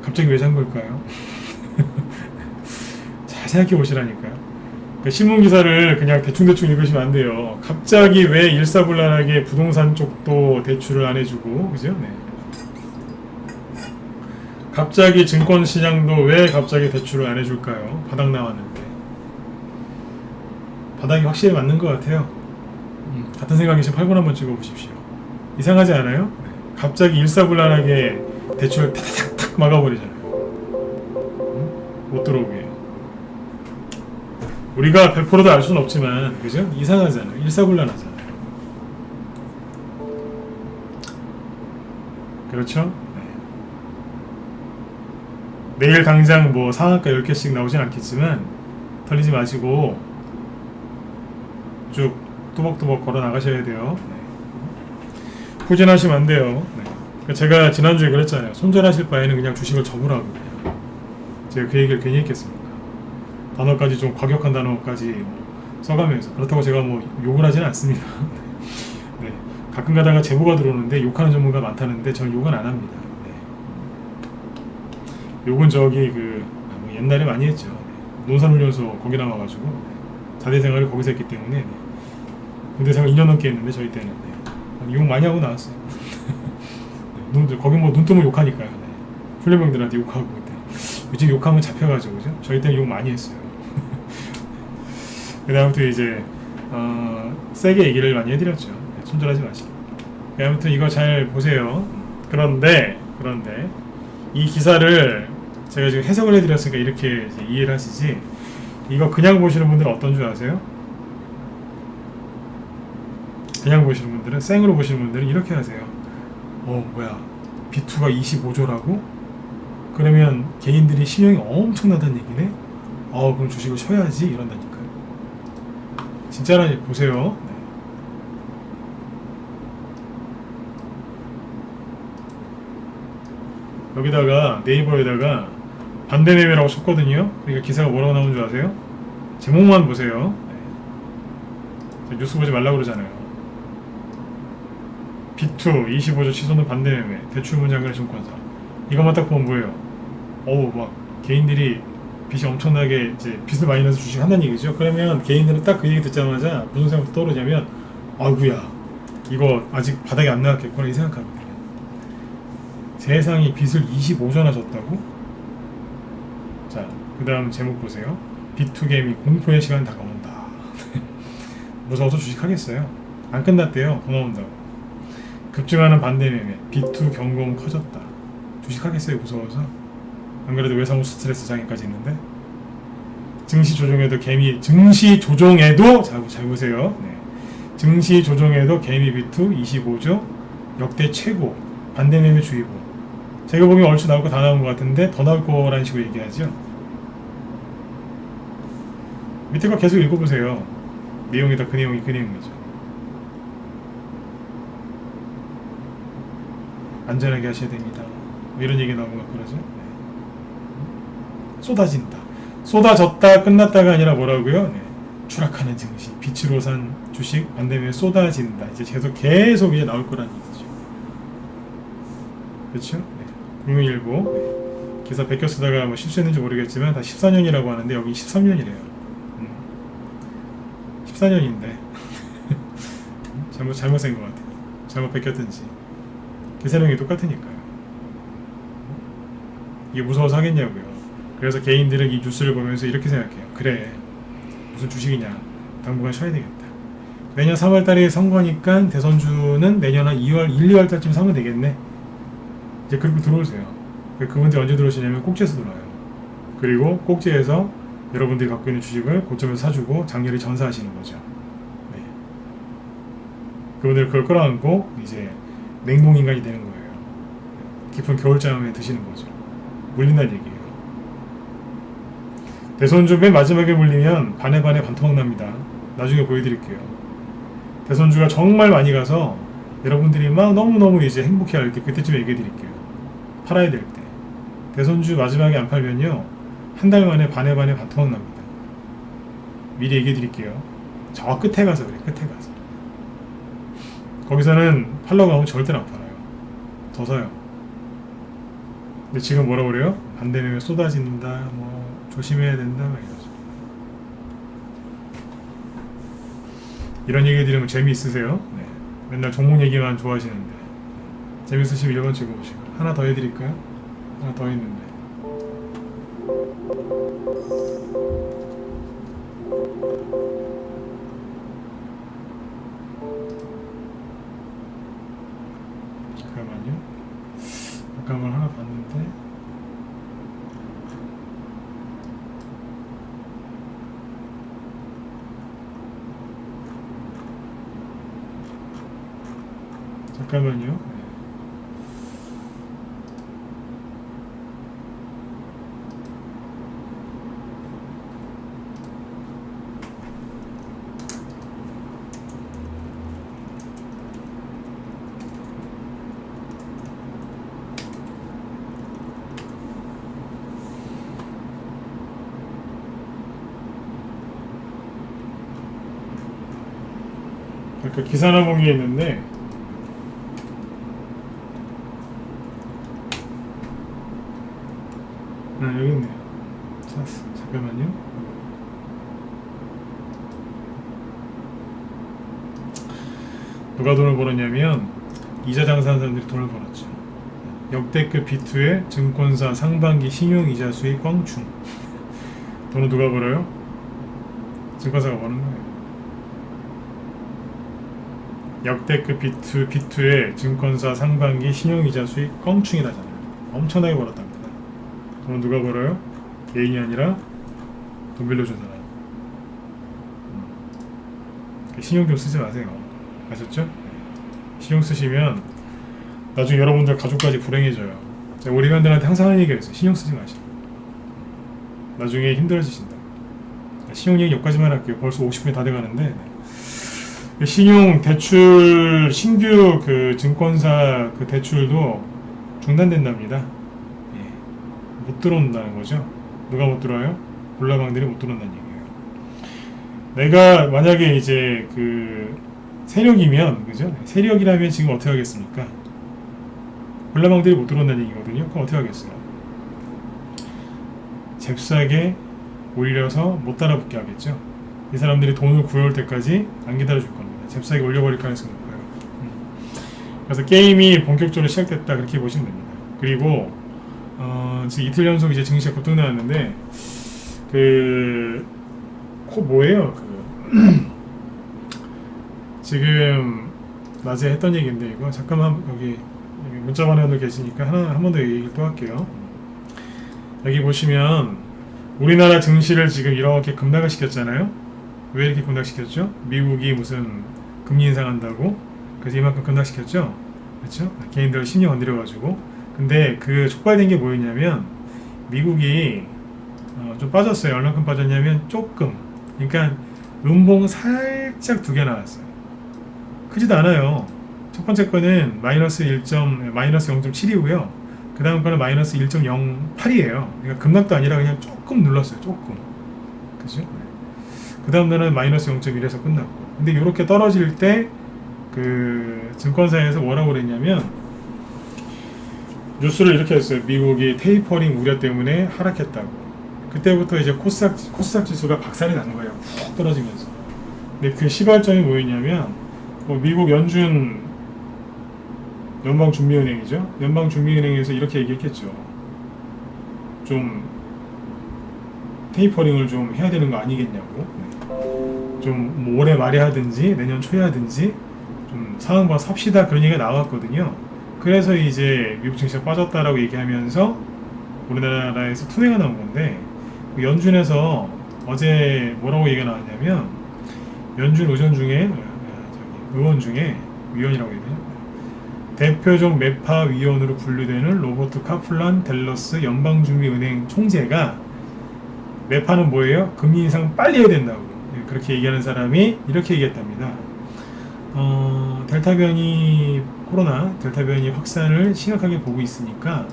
갑자기 왜 잠글까요? 잘 생각해 보시라니까요. 그러니까 신문기사를 그냥 대충대충 읽으시면 안 돼요. 갑자기 왜 일사불란하게 부동산 쪽도 대출을 안 해주고, 그죠? 네. 갑자기 증권시장도 왜 갑자기 대출을 안 해줄까요? 바닥 나왔는데. 바닥이 확실히 맞는 것 같아요. 같은 생각이시면 8번 한번 찍어보십시오. 이상하지 않아요? 네. 갑자기 일사불란하게 대출을 탁탁탁 막아버리잖아요. 못 들어오게. 우리가 100%도 알 수는 없지만, 그죠? 이상하잖아요. 일사불란하잖아요. 그렇죠? 네. 내일 당장 뭐 상한가 10개씩 나오진 않겠지만, 털리지 마시고, 쭉 또박또박 걸어 나가셔야 돼요. 네. 후진하시면 안 돼요. 네. 제가 지난주에 그랬잖아요. 손절하실 바에는 그냥 주식을 접으라고. 제가 그 얘기를 괜히 했겠습니까? 단어까지 좀 과격한 단어까지 써가면서. 그렇다고 제가 뭐 욕을 하지는 않습니다. 네. 가끔 가다가 제보가 들어오는데 욕하는 전문가 많다는데 저는 욕은 안 합니다. 네. 욕은 저기 뭐 옛날에 많이 했죠. 네. 논산훈련소 거기 나와가지고 자대생활을 거기서 했기 때문에 네. 군대생활 2년 넘게 했는데 저희 때는 네. 욕 많이 하고 나왔어요. 네. 거기 뭐 눈 뜨면 욕하니까요. 네. 훈련병들한테 욕하고 요즘 욕하면 잡혀가지고 그죠? 저희 때는 욕 많이 했어요. 그 다음부터 이제 세게 얘기를 많이 해드렸죠. 손절하지 마시고. 아무튼 이거 잘 보세요. 그런데 이 기사를 제가 지금 해석을 해드렸으니까 이렇게 이제 이해를 하시지. 이거 그냥 보시는 분들은 어떤 줄 아세요? 그냥 보시는 분들은 생으로 보시는 분들은 이렇게 하세요. 뭐야 B2가 25조라고? 그러면 개인들이 신용이 엄청나다는 얘기네? 그럼 주식을 쉬어야지 이런다니까요. 진짜라니 보세요. 네. 여기다가 네이버에다가 반대 매매라고 쳤거든요. 그러니까 기사가 뭐라고 나오는 줄 아세요? 제목만 보세요. 네. 뉴스 보지 말라고 그러잖아요. B2 25조 취소는 반대 매매 대출 문장글 증권사. 이것만 딱 보면 뭐예요? 막 개인들이 빚이 엄청나게 이제 빚을 많이 내서 주식 한다는 얘기죠. 그러면 개인들은 딱 그 얘기 듣자마자 무슨 생각부터 떠오르냐면 아이고야 이거 아직 바닥에 안 나왔겠구나 이 생각합니다. 세상이 빚을 25조나 졌다고? 자, 그 다음 제목 보세요. B2게임이 공포의 시간 다가온다. 무서워서 주식하겠어요? 안 끝났대요. 돈 나온다고. 급증하는 반대 매매 B2 경고음 커졌다. 주식하겠어요? 무서워서? 안 그래도 외상후 스트레스 장애까지 있는데 증시 조정에도 증시 조정에도 잘 보세요. 네. 증시 조정에도 개미 비투 25조 역대 최고 반대 매매 주의보. 제가 보기엔 얼추 나올 거 다 나온 것 같은데 더 나올 거라는 식으로 얘기하죠. 밑에 거 계속 읽어보세요. 내용이 다 그 내용이죠. 안전하게 하셔야 됩니다. 뭐 이런 얘기 나오는 거 그러죠. 네. 쏟아진다. 쏟아졌다 끝났다가 아니라 뭐라고요? 네. 추락하는 증시, 빛으로 산 주식 반대면 쏟아진다. 이제 계속 이제 나올 거라는 얘기죠. 그렇죠? 네. 금융일보 네. 기사 베껴 쓰다가 뭐 실수했는지 모르겠지만 다 14년이라고 하는데 여기 13년이래요. 14년인데 잘못 쓴 것 같아요. 잘못 베꼈든지 기사 내용이 똑같으니까요. 이게 무서워서 하겠냐고요. 그래서 개인들은 이 뉴스를 보면서 이렇게 생각해요. 그래 무슨 주식이냐 당분간 쉬어야 되겠다. 내년 3월달에 선거니까 대선주는 내년 한 2월 1, 2월달쯤 사면 되겠네. 이제 그리고 들어오세요. 그분들이 언제 들어오시냐면 꼭지에서 들어와요. 그리고 꼭지에서 여러분들이 갖고 있는 주식을 고점에서 사주고 장렬히 전사하시는 거죠. 네. 그분들 그걸 끌어안고 이제 냉동인간이 되는 거예요. 깊은 겨울잠에 드시는 거죠. 물린다는 얘기예요. 대선주 맨 마지막에 물리면 반에 반토막 납니다. 나중에 보여드릴게요. 대선주가 정말 많이 가서 여러분들이 막 너무너무 이제 행복해할 때 그때쯤 얘기해드릴게요. 팔아야 될 때. 대선주 마지막에 안 팔면요. 한 달 만에 반에 반토막 납니다. 미리 얘기해드릴게요. 저 끝에 가서 그래. 끝에 가서. 거기서는 팔러고 하면 절대로 안 팔아요. 더 사요. 근데 지금 뭐라 그래요? 반대 매매 쏟아진다. 뭐 조심해야 된다. 막 이러죠. 이런 얘기 들으면 재미있으세요? 네. 맨날 종목 얘기만 좋아하시는데 재미있으시면 1번 찍어보시고 하나 더 해드릴까요? 하나 더 있는데 잠깐만요. 잠깐만 하나 봤는데 잠깐만요. 아까 기사나봉에 있는데 여기 있네요. 잠깐만요. 누가 돈을 벌었냐면 이자 장사하는 사람들이 돈을 벌었죠. 역대급 B2의 증권사 상반기 신용이자 수익 꽝충. 돈은 누가 벌어요? 증권사가 버는 거예요. 역대급 B2의 증권사 상반기 신용이자 수익 꽝충이라잖아요. 엄청나게 벌었답니다. 돈은 누가 벌어요? 개인이 아니라 돈 빌려준 사람. 신용 좀 쓰지 마세요. 아셨죠? 신용 쓰시면 나중에 여러분들 가족까지 불행해져요. 제가 우리 회원들한테 항상 하는 얘기가 있어요. 신용 쓰지 마시고. 나중에 힘들어지신다. 신용 얘기 여기까지만 할게요. 벌써 50분이 다 돼가는데 신용 대출 신규 그 증권사 그 대출도 중단된답니다. 못 들어온다는 거죠. 누가 못 들어와요? 몰라방들이 못 들어온다는 얘기예요. 내가 만약에 이제 그 세력이면 그죠? 세력이라면 지금 어떻게 하겠습니까? 몰라방들이 못 들어온다는 얘기거든요. 그럼 어떻게 하겠어요? 잽싸게 올려서 못 따라붙게 하겠죠. 이 사람들이 돈을 구해올 때까지 안 기다려줄 겁니다. 잽싸게 올려버릴 가능성이 높아요. 그래서 게임이 본격적으로 시작됐다 그렇게 보시면 됩니다. 그리고 지금 이틀 연속 이제 증시가 급등 나왔는데 뭐예요? 지금 낮에 했던 얘기인데 이거 잠깐만 여기 문자 반응도 계시니까 한 번 더 얘기 또 할게요. 여기 보시면 우리나라 증시를 지금 이렇게 급락을 시켰잖아요. 왜 이렇게 급락시켰죠? 미국이 무슨 금리 인상한다고 그래서 이만큼 급락시켰죠. 그렇죠? 개인들 심리 건드려가지고. 근데 그 촉발된 게 뭐였냐면 미국이 좀 빠졌어요. 얼마큼 빠졌냐면 조금. 그러니까 음봉 살짝 두 개 나왔어요. 크지도 않아요. 첫 번째 거는 마이너스 0.7이고요. 그 다음 거는 마이너스 1.08이에요. 그러니까 급락도 아니라 그냥 조금 눌렀어요. 조금. 그죠? 그 다음 날은 마이너스 0.1에서 끝났고. 근데 이렇게 떨어질 때 그 증권사에서 뭐라고 그랬냐면 뉴스를 이렇게 했어요. 미국이 테이퍼링 우려 때문에 하락했다고. 그때부터 이제 코스닥 지수가 박살이 난 거예요. 푹 떨어지면서. 근데 그 시발점이 뭐였냐면 미국 연방준비은행이죠. 연방준비은행에서 이렇게 얘기했겠죠. 좀 테이퍼링을 좀 해야 되는 거 아니겠냐고. 좀뭐 올해 말에 하든지 내년 초에 하든지 좀 상황 삽시다 그런 얘기가 나왔거든요. 그래서 이제 미국 증시가 빠졌다라고 얘기하면서 우리나라에서 투매가 나온 건데 연준에서 어제 뭐라고 얘기가 나왔냐면 연준 의원 중에 위원이라고 해야 되나? 대표적 매파 위원으로 분류되는 로버트 카플란 댈러스 연방준비은행 총재가 매파는 뭐예요? 금리 인상 빨리 해야 된다고 그렇게 얘기하는 사람이 이렇게 얘기했답니다. 코로나 델타 변이 확산을 심각하게 보고 있으니까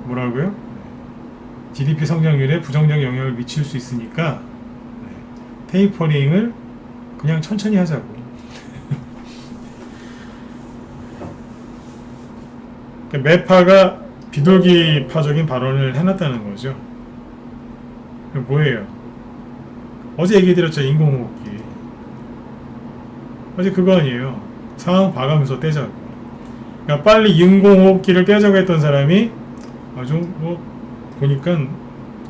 뭐라고요? GDP 성장률에 부정적 영향을 미칠 수 있으니까 테이퍼링을 그냥 천천히 하자고. 매파가 비둘기파적인 발언을 해놨다는 거죠. 뭐예요? 어제 얘기해드렸죠. 인공호흡기. 어제 그거 아니에요. 상황 봐가면서 떼자고. 그러니까 빨리 인공호흡기를 떼자고 했던 사람이 좀 보니까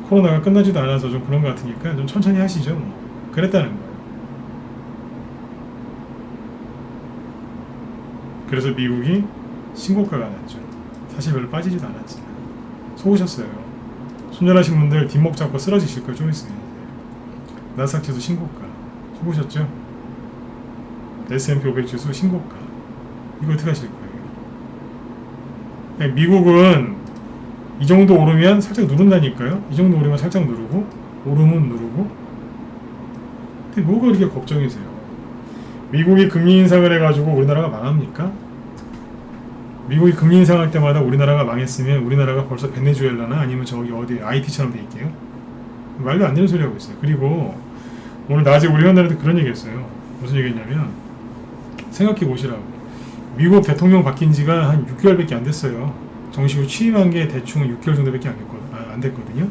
코로나가 끝나지도 않아서 좀 그런 것 같으니까 좀 천천히 하시죠. 그랬다는 거예요. 그래서 미국이 신고가가 났죠. 사실 별로 빠지지도 않았지만 속으셨어요. 손절하신 분들 뒷목 잡고 쓰러지실 거예요. 좀 있으면. 나스닥 지수 신고가 속으셨죠? S&P 500 지수 신고가. 이거 어떻게 하실 거예요? 미국은 이 정도 오르면 살짝 누른다니까요. 이 정도 오르면 살짝 누르고 오르면 누르고. 근데 뭐가 그렇게 걱정이세요? 미국이 금리 인상을 해가지고 우리나라가 망합니까? 미국이 금리 인상할 때마다 우리나라가 망했으면 우리나라가 벌써 베네수엘라나 아니면 저기 어디 IT처럼 돼 있게요? 말도 안 되는 소리 하고 있어요. 그리고 오늘 낮에 우리 회원들한테 그런 얘기 했어요. 무슨 얘기 했냐면 생각해 보시라고. 미국 대통령 바뀐 지가 한 6개월밖에 안 됐어요. 정식으로 취임한 게 대충 6개월 정도밖에 안 됐거든요.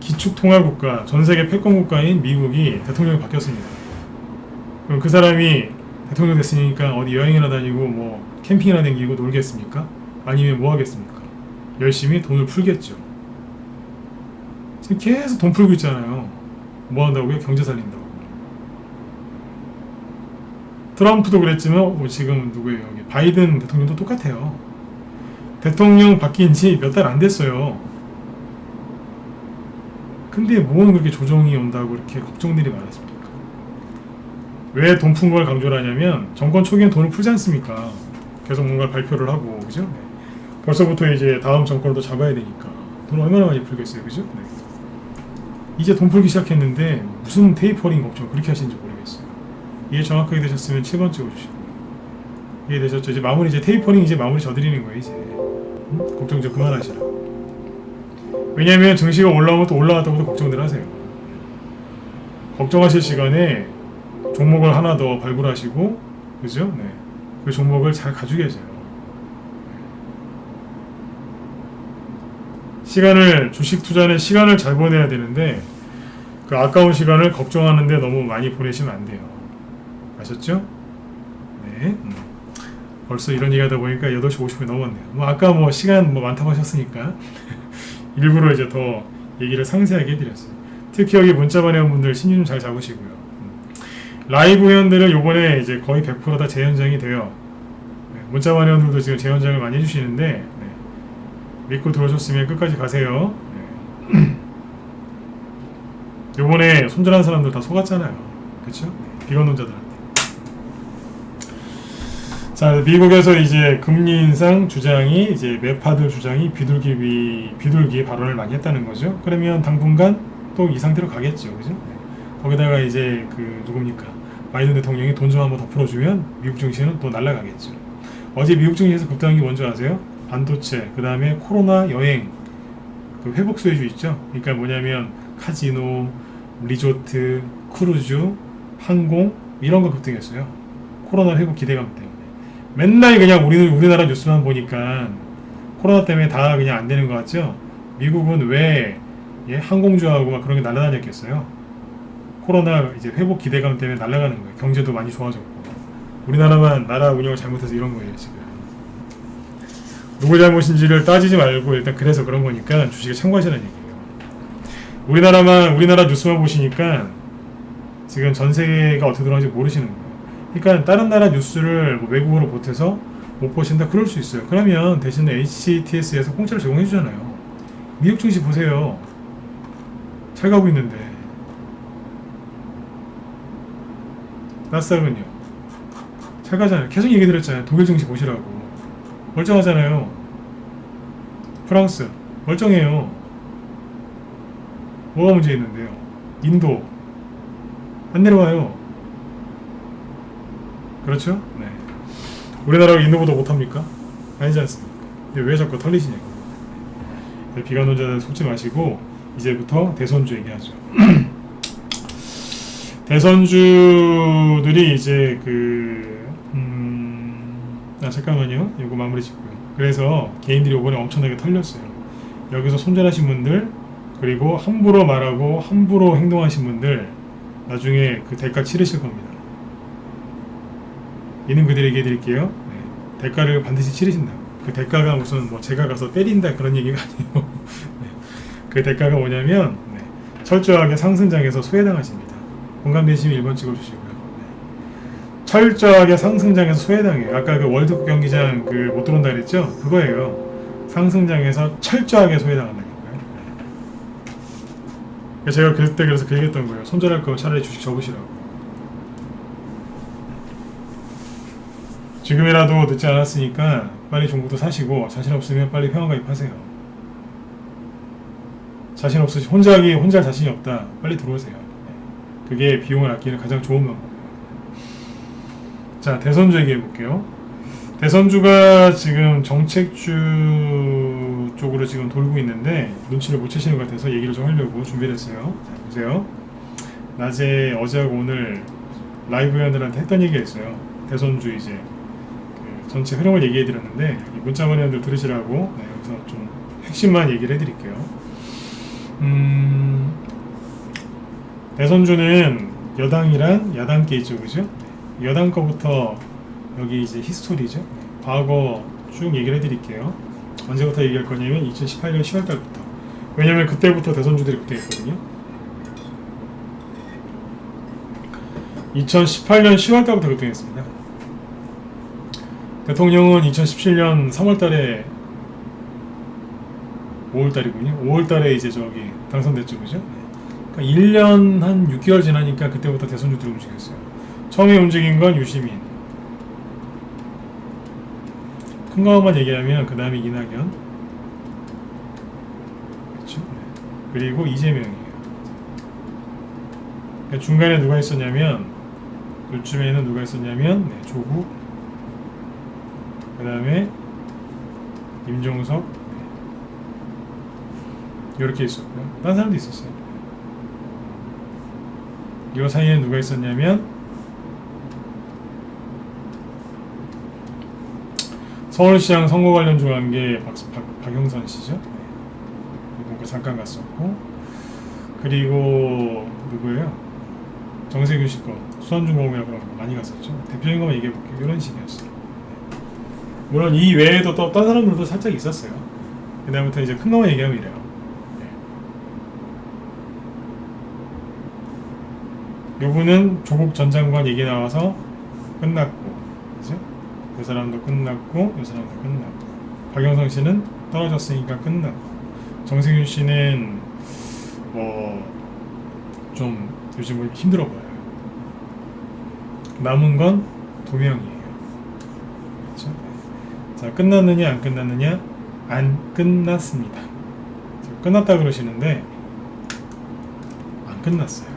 기축통화국가, 전세계 패권국가인 미국이 대통령이 바뀌었습니다. 그럼 그 사람이 대통령 됐으니까 어디 여행이나 다니고 뭐 캠핑이나 다니고 놀겠습니까? 아니면 뭐 하겠습니까? 열심히 돈을 풀겠죠. 지금 계속 돈 풀고 있잖아요. 뭐 한다고요? 경제 살린다고. 트럼프도 그랬지만 지금 누구예요? 바이든 대통령도 똑같아요. 대통령 바뀐 지 몇 달 안 됐어요. 근데 뭐 그렇게 조정이 온다고 이렇게 걱정들이 많았습니까? 왜 돈 푼 걸 강조를 하냐면 정권 초기엔 돈을 풀지 않습니까? 계속 뭔가 발표를 하고, 그죠? 네. 벌써부터 이제 다음 정권을 또 잡아야 되니까 돈 얼마나 많이 풀겠어요, 그죠? 네. 이제 돈 풀기 시작했는데 무슨 테이퍼링 걱정 그렇게 하시는지 모르겠어요. 이해 정확하게 되셨으면 7번 찍어주시고. 이해되셨죠? 이제 마무리, 이제 테이퍼링 이제 마무리 져드리는 거예요, 이제. 걱정 좀 그만하시라고. 왜냐면 증시가 올라오면 또 올라갔다고도 걱정들 하세요. 걱정하실 시간에 종목을 하나 더 발굴하시고, 그죠? 네. 그 종목을 잘 가지고 계세요. 주식 투자는 시간을 잘 보내야 되는데, 그 아까운 시간을 걱정하는데 너무 많이 보내시면 안 돼요. 아셨죠? 네. 벌써 이런 얘기 하다 보니까 8시 50분이 넘었네요. 아까 시간 많다고 하셨으니까. 일부러 이제 더 얘기를 상세하게 해드렸어요. 특히 여기 문자반 회원분들 신유 좀 잘 잡으시고요. 라이브 회원들은 요번에 이제 거의 100% 다 재연장이 돼요. 문자 마련들도 지금 재연장을 많이 해주시는데 네. 믿고 들어오셨으면 끝까지 가세요. 네. 요번에 손절한 사람들 다 속았잖아요. 그쵸? 비건론자들한테. 자, 미국에서 이제 금리 인상 주장이 이제 매파들 주장이 비둘기 발언을 많이 했다는 거죠. 그러면 당분간 또 이 상태로 가겠죠. 그죠? 네. 거기다가 이제 그 누굽니까? 바이든 대통령이 돈 좀 한번 더 풀어주면 미국 증시는 또 날아가겠죠. 어제 미국 증시에서 급등한 게 뭔지 아세요? 반도체, 그 다음에 코로나 여행, 그 회복 수혜주 있죠? 그러니까 뭐냐면 카지노, 리조트, 크루즈, 항공 이런 거 급등했어요. 코로나 회복 기대감 때문에. 맨날 그냥 우리나라 뉴스만 보니까 코로나 때문에 다 그냥 안 되는 것 같죠? 미국은 왜 항공주하고 막 그런 게 날아다녔겠어요? 코로나 이제 회복 기대감 때문에 날아가는 거예요. 경제도 많이 좋아졌고. 우리나라만 나라 운영을 잘못해서 이런 거예요, 지금. 누구 잘못인지를 따지지 말고 일단 그래서 그런 거니까 주식에 참고하시라는 얘기예요. 우리나라 뉴스만 보시니까 지금 전 세계가 어떻게 돌아가는지 모르시는 거예요. 그러니까 다른 나라 뉴스를 뭐 외국어로 못해서 못 보신다 그럴 수 있어요. 그러면 대신에 HTS에서 공짜로 제공해 주잖아요. 미국 증시 보세요. 잘 가고 있는데. 나스닥은요. 잘 가잖아요. 계속 얘기 드렸잖아요. 독일 증시 보시라고. 멀쩡하잖아요. 프랑스 멀쩡해요. 뭐가 문제 있는데요? 인도 안 내려와요. 그렇죠? 네. 우리나라가 인도보다 못합니까? 아니지 않습니까? 왜 자꾸 털리시냐고. 네, 비관론자들 속지 마시고 이제부터 대선주 얘기하죠. 대선주들이 이제 잠깐만요. 이거 마무리 짓고요. 그래서 개인들이 이번에 엄청나게 털렸어요. 여기서 손절하신 분들, 그리고 함부로 말하고 함부로 행동하신 분들 나중에 그 대가 치르실 겁니다. 있는 그대로 얘기해 드릴게요. 네. 대가를 반드시 치르신다. 그 대가가 무슨 뭐 제가 가서 때린다 그런 얘기가 아니에요. 네. 그 대가가 뭐냐면 네. 철저하게 상승장에서 소외당하십니다. 공감되시면 1번 찍어주시고요. 네. 철저하게 상승장에서 소외당해요. 아까 그 월드컵 경기장 못 들어온다 그랬죠? 그거예요. 상승장에서 철저하게 소외당한다는 거예요. 네. 제가 그때 그래서 그 얘기했던 거예요. 손절할 거 차라리 주식 접으시라고. 지금이라도 늦지 않았으니까 빨리 종목도 사시고 자신 없으면 빨리 회원가입하세요. 자신 없으시 혼자 할 자신이 없다. 빨리 들어오세요. 그게 비용을 아끼는 가장 좋은 방법이에요. 자, 대선주 얘기해 볼게요. 대선주가 지금 정책주 쪽으로 지금 돌고 있는데 눈치를 못 채시는 것 같아서 얘기를 좀 하려고 준비를 했어요. 자, 보세요. 낮에 어제하고 오늘 라이브 회원들한테 했던 얘기가 있어요. 대선주 이제 전체 흐름을 얘기해 드렸는데 문자만 회원들 들으시라고 여기서 좀 핵심만 얘기를 해 드릴게요. 대선주는 여당이랑 야당께 있죠, 그죠? 여당 거부터 여기 이제 히스토리죠. 과거 쭉 얘기를 해 드릴게요. 언제부터 얘기할 거냐면 2018년 10월달부터. 왜냐면 그때부터 대선주들이 급등했거든요. 2018년 10월달부터 급등했습니다. 대통령은 2017년 3월달에 5월달이군요. 5월달에 이제 당선됐죠, 그죠? 그러니까 1년 한 6개월 지나니까 그때부터 대선주들이 움직였어요. 처음에 움직인 건 유시민. 큰 거만 얘기하면 그 다음에 이낙연, 그렇죠? 그리고 이재명이에요. 그러니까 중간에 누가 있었냐면 요즘에는 누가 있었냐면 조국. 그 다음에 임종석 이렇게 있었고요. 다른 사람도 있었어요. 이 사이에 누가 있었냐면 서울시장 선거 관련 중한 게 박영선 씨죠. 누군가 잠깐 갔었고, 그리고 누구예요? 정세균 씨 거 수원중공이나 그런 거 많이 갔었죠. 대표적인 것만 얘기해 볼게요. 이런 식이었어요. 물론 이 외에도 또 다른 사람들도 살짝 있었어요. 그 다음부터 이제 큰 거만 얘기하면 이래요. 요거는 조국 전 장관 얘기 나와서 끝났고, 그죠? 이 사람도 끝났고 이 사람도 끝났고 박영선 씨는 떨어졌으니까 끝났고 정세균 씨는 뭐 좀 요즘 뭐 힘들어 보여요. 남은 건 2명이에요. 그렇죠? 자, 끝났느냐 안 끝났느냐? 안 끝났습니다. 끝났다 그러시는데 안 끝났어요.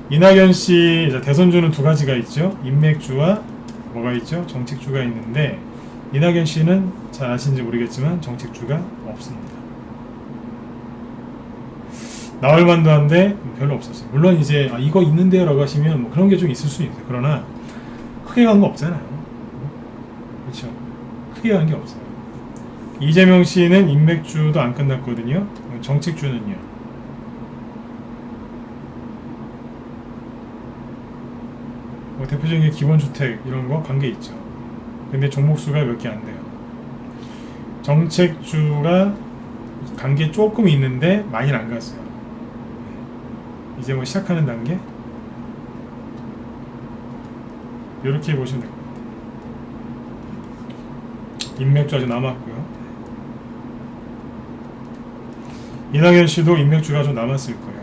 이낙연 씨 대선주는 2가지가 있죠. 인맥주와 뭐가 있죠? 정책주가 있는데 이낙연 씨는 잘 아시는지 모르겠지만 정책주가 없습니다. 나올 만도 한데 별로 없었어요. 물론 이제 이거 있는데요 라고 하시면 뭐 그런 게 좀 있을 수 있어요. 그러나 크게 간 거 없잖아요. 그렇죠? 크게 간 게 없어요. 이재명 씨는 인맥주도 안 끝났거든요. 정책주는요. 뭐 대표적인 게 기본주택 이런 거 관계 있죠. 근데 종목수가 몇 개 안 돼요. 정책주가 관계 조금 있는데 많이는 안 갔어요. 이제 뭐 시작하는 단계? 이렇게 보시면 될 것 같아요. 인맥주 아직 남았고요. 이낙연 씨도 인맥주가 좀 남았을 거예요.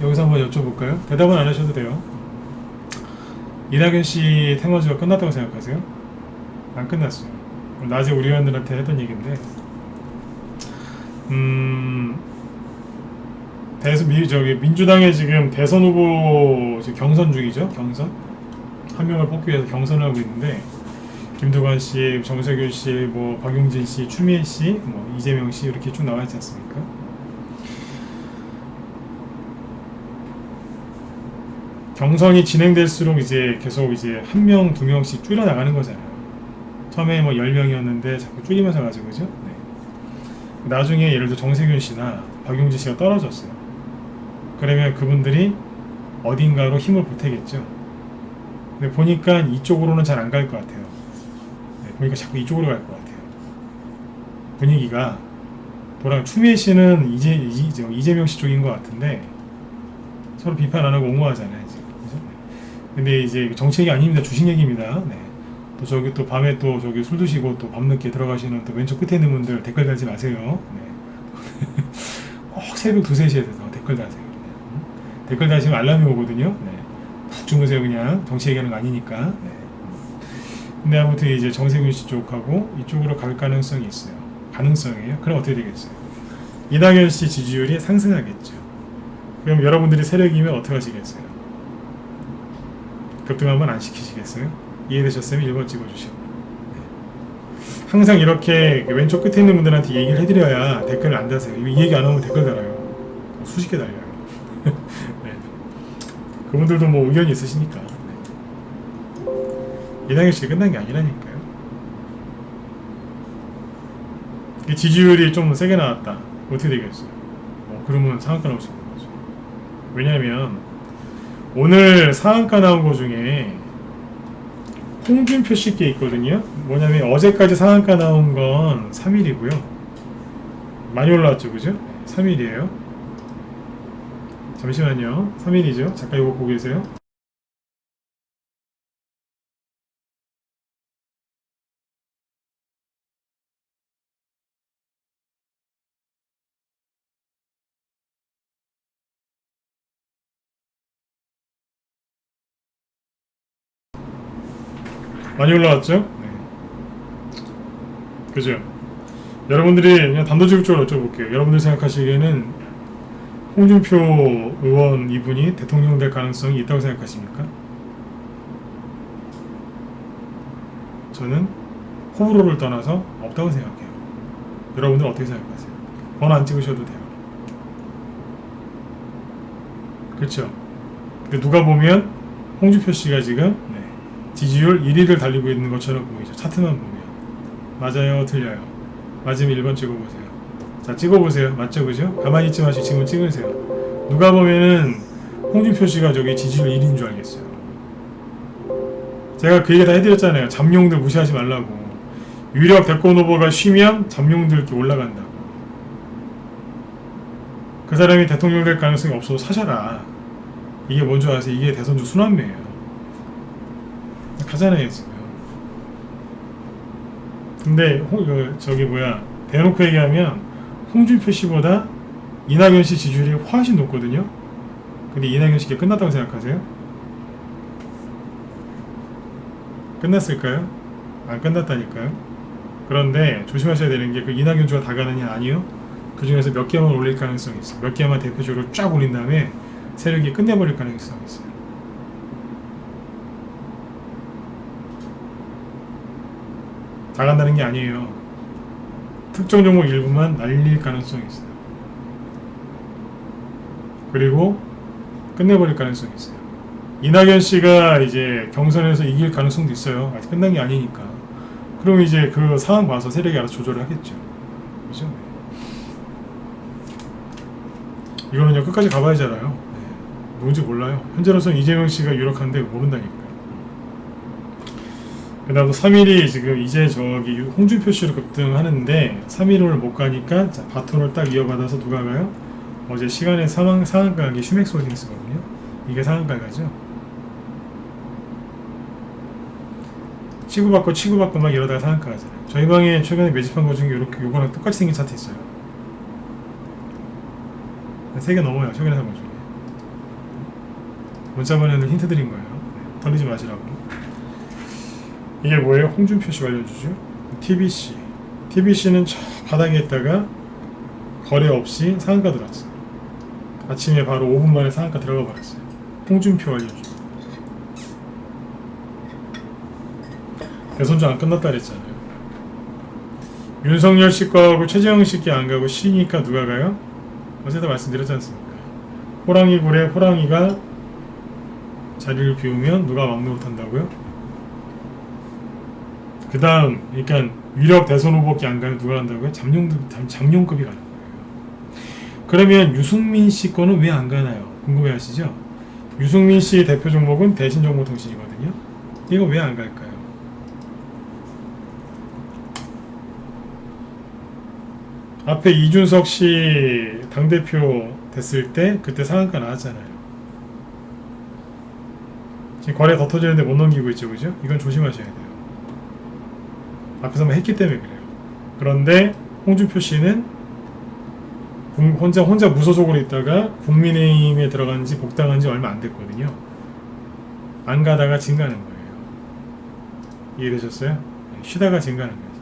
여기서 한번 여쭤볼까요? 대답은 안 하셔도 돼요. 이낙연 씨 테마주가 끝났다고 생각하세요? 안 끝났어요. 낮에 우리 의원들한테 했던 얘기인데 민주당의 지금 대선 후보 경선 중이죠. 경선 한 명을 뽑기 위해서 경선을 하고 있는데 김두관 씨, 정세균 씨, 뭐 박용진 씨, 추미애 씨, 뭐 이재명 씨 이렇게 쭉 나와 있지 않습니까? 경선이 진행될수록 이제 계속 이제 1명, 2명씩 줄여 나가는 거잖아요. 처음에 뭐 10명이었는데 자꾸 줄이면서 가지고 그죠? 네. 나중에 예를 들어 정세균 씨나 박용진 씨가 떨어졌어요. 그러면 그분들이 어딘가로 힘을 보태겠죠. 근데 보니까 이쪽으로는 잘 안 갈 것 같아요. 네, 보니까 자꾸 이쪽으로 갈 것 같아요. 분위기가 추미애 씨는 이재명 씨 쪽인 것 같은데 서로 비판 안 하고 옹호하잖아요. 지금. 그죠? 근데 이제 정책이 아닙니다. 주식 얘기입니다. 네. 또 저기 또 밤에 또 저기 술 드시고 또 밤늦게 들어가시는 또 왼쪽 끝에 있는 분들 댓글 달지 마세요. 네. 꼭 새벽 2, 3시에 돼서 댓글 다세요. 댓글 다시면 알람이 오거든요. 네. 푹 주무세요. 그냥 정치 얘기하는 거 아니니까. 네. 근데 아무튼 이제 정세균 씨 쪽하고 이쪽으로 갈 가능성이 있어요. 가능성이에요. 그럼 어떻게 되겠어요? 이낙연 씨 지지율이 상승하겠죠. 그럼 여러분들이 세력이면 어떻게 하시겠어요? 급등하면 안 시키시겠어요? 이해되셨으면 1번 찍어주시고. 네. 항상 이렇게 왼쪽 끝에 있는 분들한테 얘기를 해드려야 댓글을 안 다세요. 이 얘기 안 하면 댓글 달아요. 수십 개 달려요. 네. 그분들도 뭐 의견이 있으시니까. 네. 이낙연 씨 끝난 게 아니라니까요. 지지율이 좀 세게 나왔다. 어떻게 되겠어요? 그러면 상한가 나올 수 있는 거죠. 왜냐하면 오늘 상한가 나온 거 중에 홍준표 씨께 있거든요. 뭐냐면 어제까지 상한가 나온 건 3일이고요. 많이 올라왔죠, 그죠? 3일이에요. 잠시만요. 3일이죠. 잠깐 이거 보고 계세요. 많이 올라왔죠? 네. 그죠? 여러분들이 그냥 단도직입적으로 여쭤볼게요. 여러분들 생각하시기에는 홍준표 의원 이분이 대통령 될 가능성이 있다고 생각하십니까? 저는 호불호를 떠나서 없다고 생각해요. 여러분들 어떻게 생각하세요? 번 안 찍으셔도 돼요. 그렇죠? 근데 누가 보면 홍준표 씨가 지금 지지율 1위를 달리고 있는 것처럼 보이죠. 차트만 보면. 맞아요? 틀려요? 맞으면 1번 찍어보세요. 자, 찍어보세요. 맞죠? 그죠? 가만히 있지 마시고 지금 찍으세요. 누가 보면은 홍준표 씨가 저기 지지율 1위인 줄 알겠어요. 제가 그 얘기 다 해드렸잖아요. 잠룡들 무시하지 말라고. 유력 대권 후보가 쉬면 잠룡들 이렇게 올라간다고. 그 사람이 대통령 될 가능성이 없어도 사셔라. 이게 뭔지 아세요? 이게 대선주 순환매예요. 하잖아요 지금. 근데 대놓고 얘기하면 홍준표 씨보다 이낙연 씨 지지율이 훨씬 높거든요. 근데 이낙연 씨가 끝났다고 생각하세요? 끝났을까요? 안 끝났다니까요. 그런데 조심하셔야 되는 게 그 이낙연주가 다 가느냐? 아니요. 그 중에서 몇 개만 올릴 가능성이 있어요. 몇 개만 대표적으로 쫙 올린 다음에 세력이 끝내버릴 가능성이 있어요. 다 간다는 게 아니에요. 특정 종목 일부만 날릴 가능성이 있어요. 그리고 끝내버릴 가능성이 있어요. 이낙연 씨가 이제 경선에서 이길 가능성도 있어요. 아직 끝난 게 아니니까. 그럼 이제 그 상황 봐서 세력이 알아서 조절을 하겠죠. 그죠? 이거는요, 끝까지 가봐야지 알아요. 누군지 몰라요. 현재로서는 이재명 씨가 유력한데 모른다니까요. 그 다음 3일이 지금 이제 홍준표 씨로 급등하는데 3일을 못 가니까 자, 바톤을 딱 이어받아서 누가 가요? 어제 시간에 상한가 간 게 슈맥스홀딩스거든요. 이게 상한가 가죠. 치고받고 막 이러다가 상한가 가잖아요. 저희 방에 최근에 매집한 거 중에 이렇게 요거랑 똑같이 생긴 차트 있어요. 3개 넘어요. 최근에 산 거 중에. 문자 보내는 힌트 드린 거예요. 털리지 마시라고. 이게 뭐예요? 홍준표 씨 관련주죠. TBC. TBC는 저 바닥에 있다가 거래 없이 상한가 들어왔어요. 아침에 바로 5분 만에 상한가 들어가 버렸어요. 홍준표 관련주. 대선주 안 끝났다 그랬잖아요. 윤석열 씨 거하고 최재형 씨께 안 가고 쉬니까 누가 가요? 어제도 말씀드렸지 않습니까? 호랑이 굴에 호랑이가 자리를 비우면 누가 막내 못한다고요? 그 다음, 그러니까 위력 대선 후보께 안 가면 누가 간다고요? 잠룡급이 가는 거예요. 그러면 유승민 씨 거는 왜 안 가나요? 궁금해 하시죠? 유승민 씨 대표 종목은 대신정보통신이거든요. 이거 왜 안 갈까요? 앞에 이준석 씨 당대표 됐을 때 그때 상한가 나왔잖아요. 지금 거래 더 터지는데 못 넘기고 있죠, 그죠? 이건 조심하셔야 돼요. 앞에서만 했기 때문에 그래요. 그런데 홍준표 씨는 혼자 무소속으로 있다가 국민의힘에 들어간 지 복당한 지 얼마 안 됐거든요. 안 가다가 진 가는 거예요. 이해되셨어요? 쉬다가 진 가는 거예요.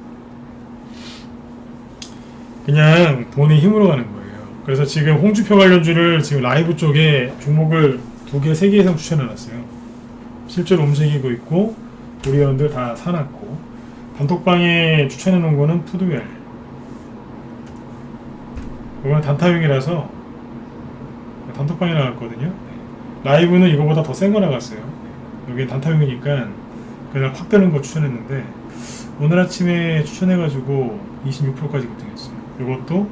그냥 돈의 힘으로 가는 거예요. 그래서 지금 홍준표 관련주를 지금 라이브 쪽에 종목을 2개, 3개 이상 추천해놨어요. 실제로 움직이고 있고 우리 회원들 다 사놨고 단톡방에 추천해놓은 거는 푸드웰. 이건 단타용이라서 단톡방에 나갔거든요. 라이브는 이거보다 더 센 거 나갔어요. 여기 단타용이니까 그냥 확 되는 거 추천했는데 오늘 아침에 추천해가지고 26%까지 급등했어요. 이것도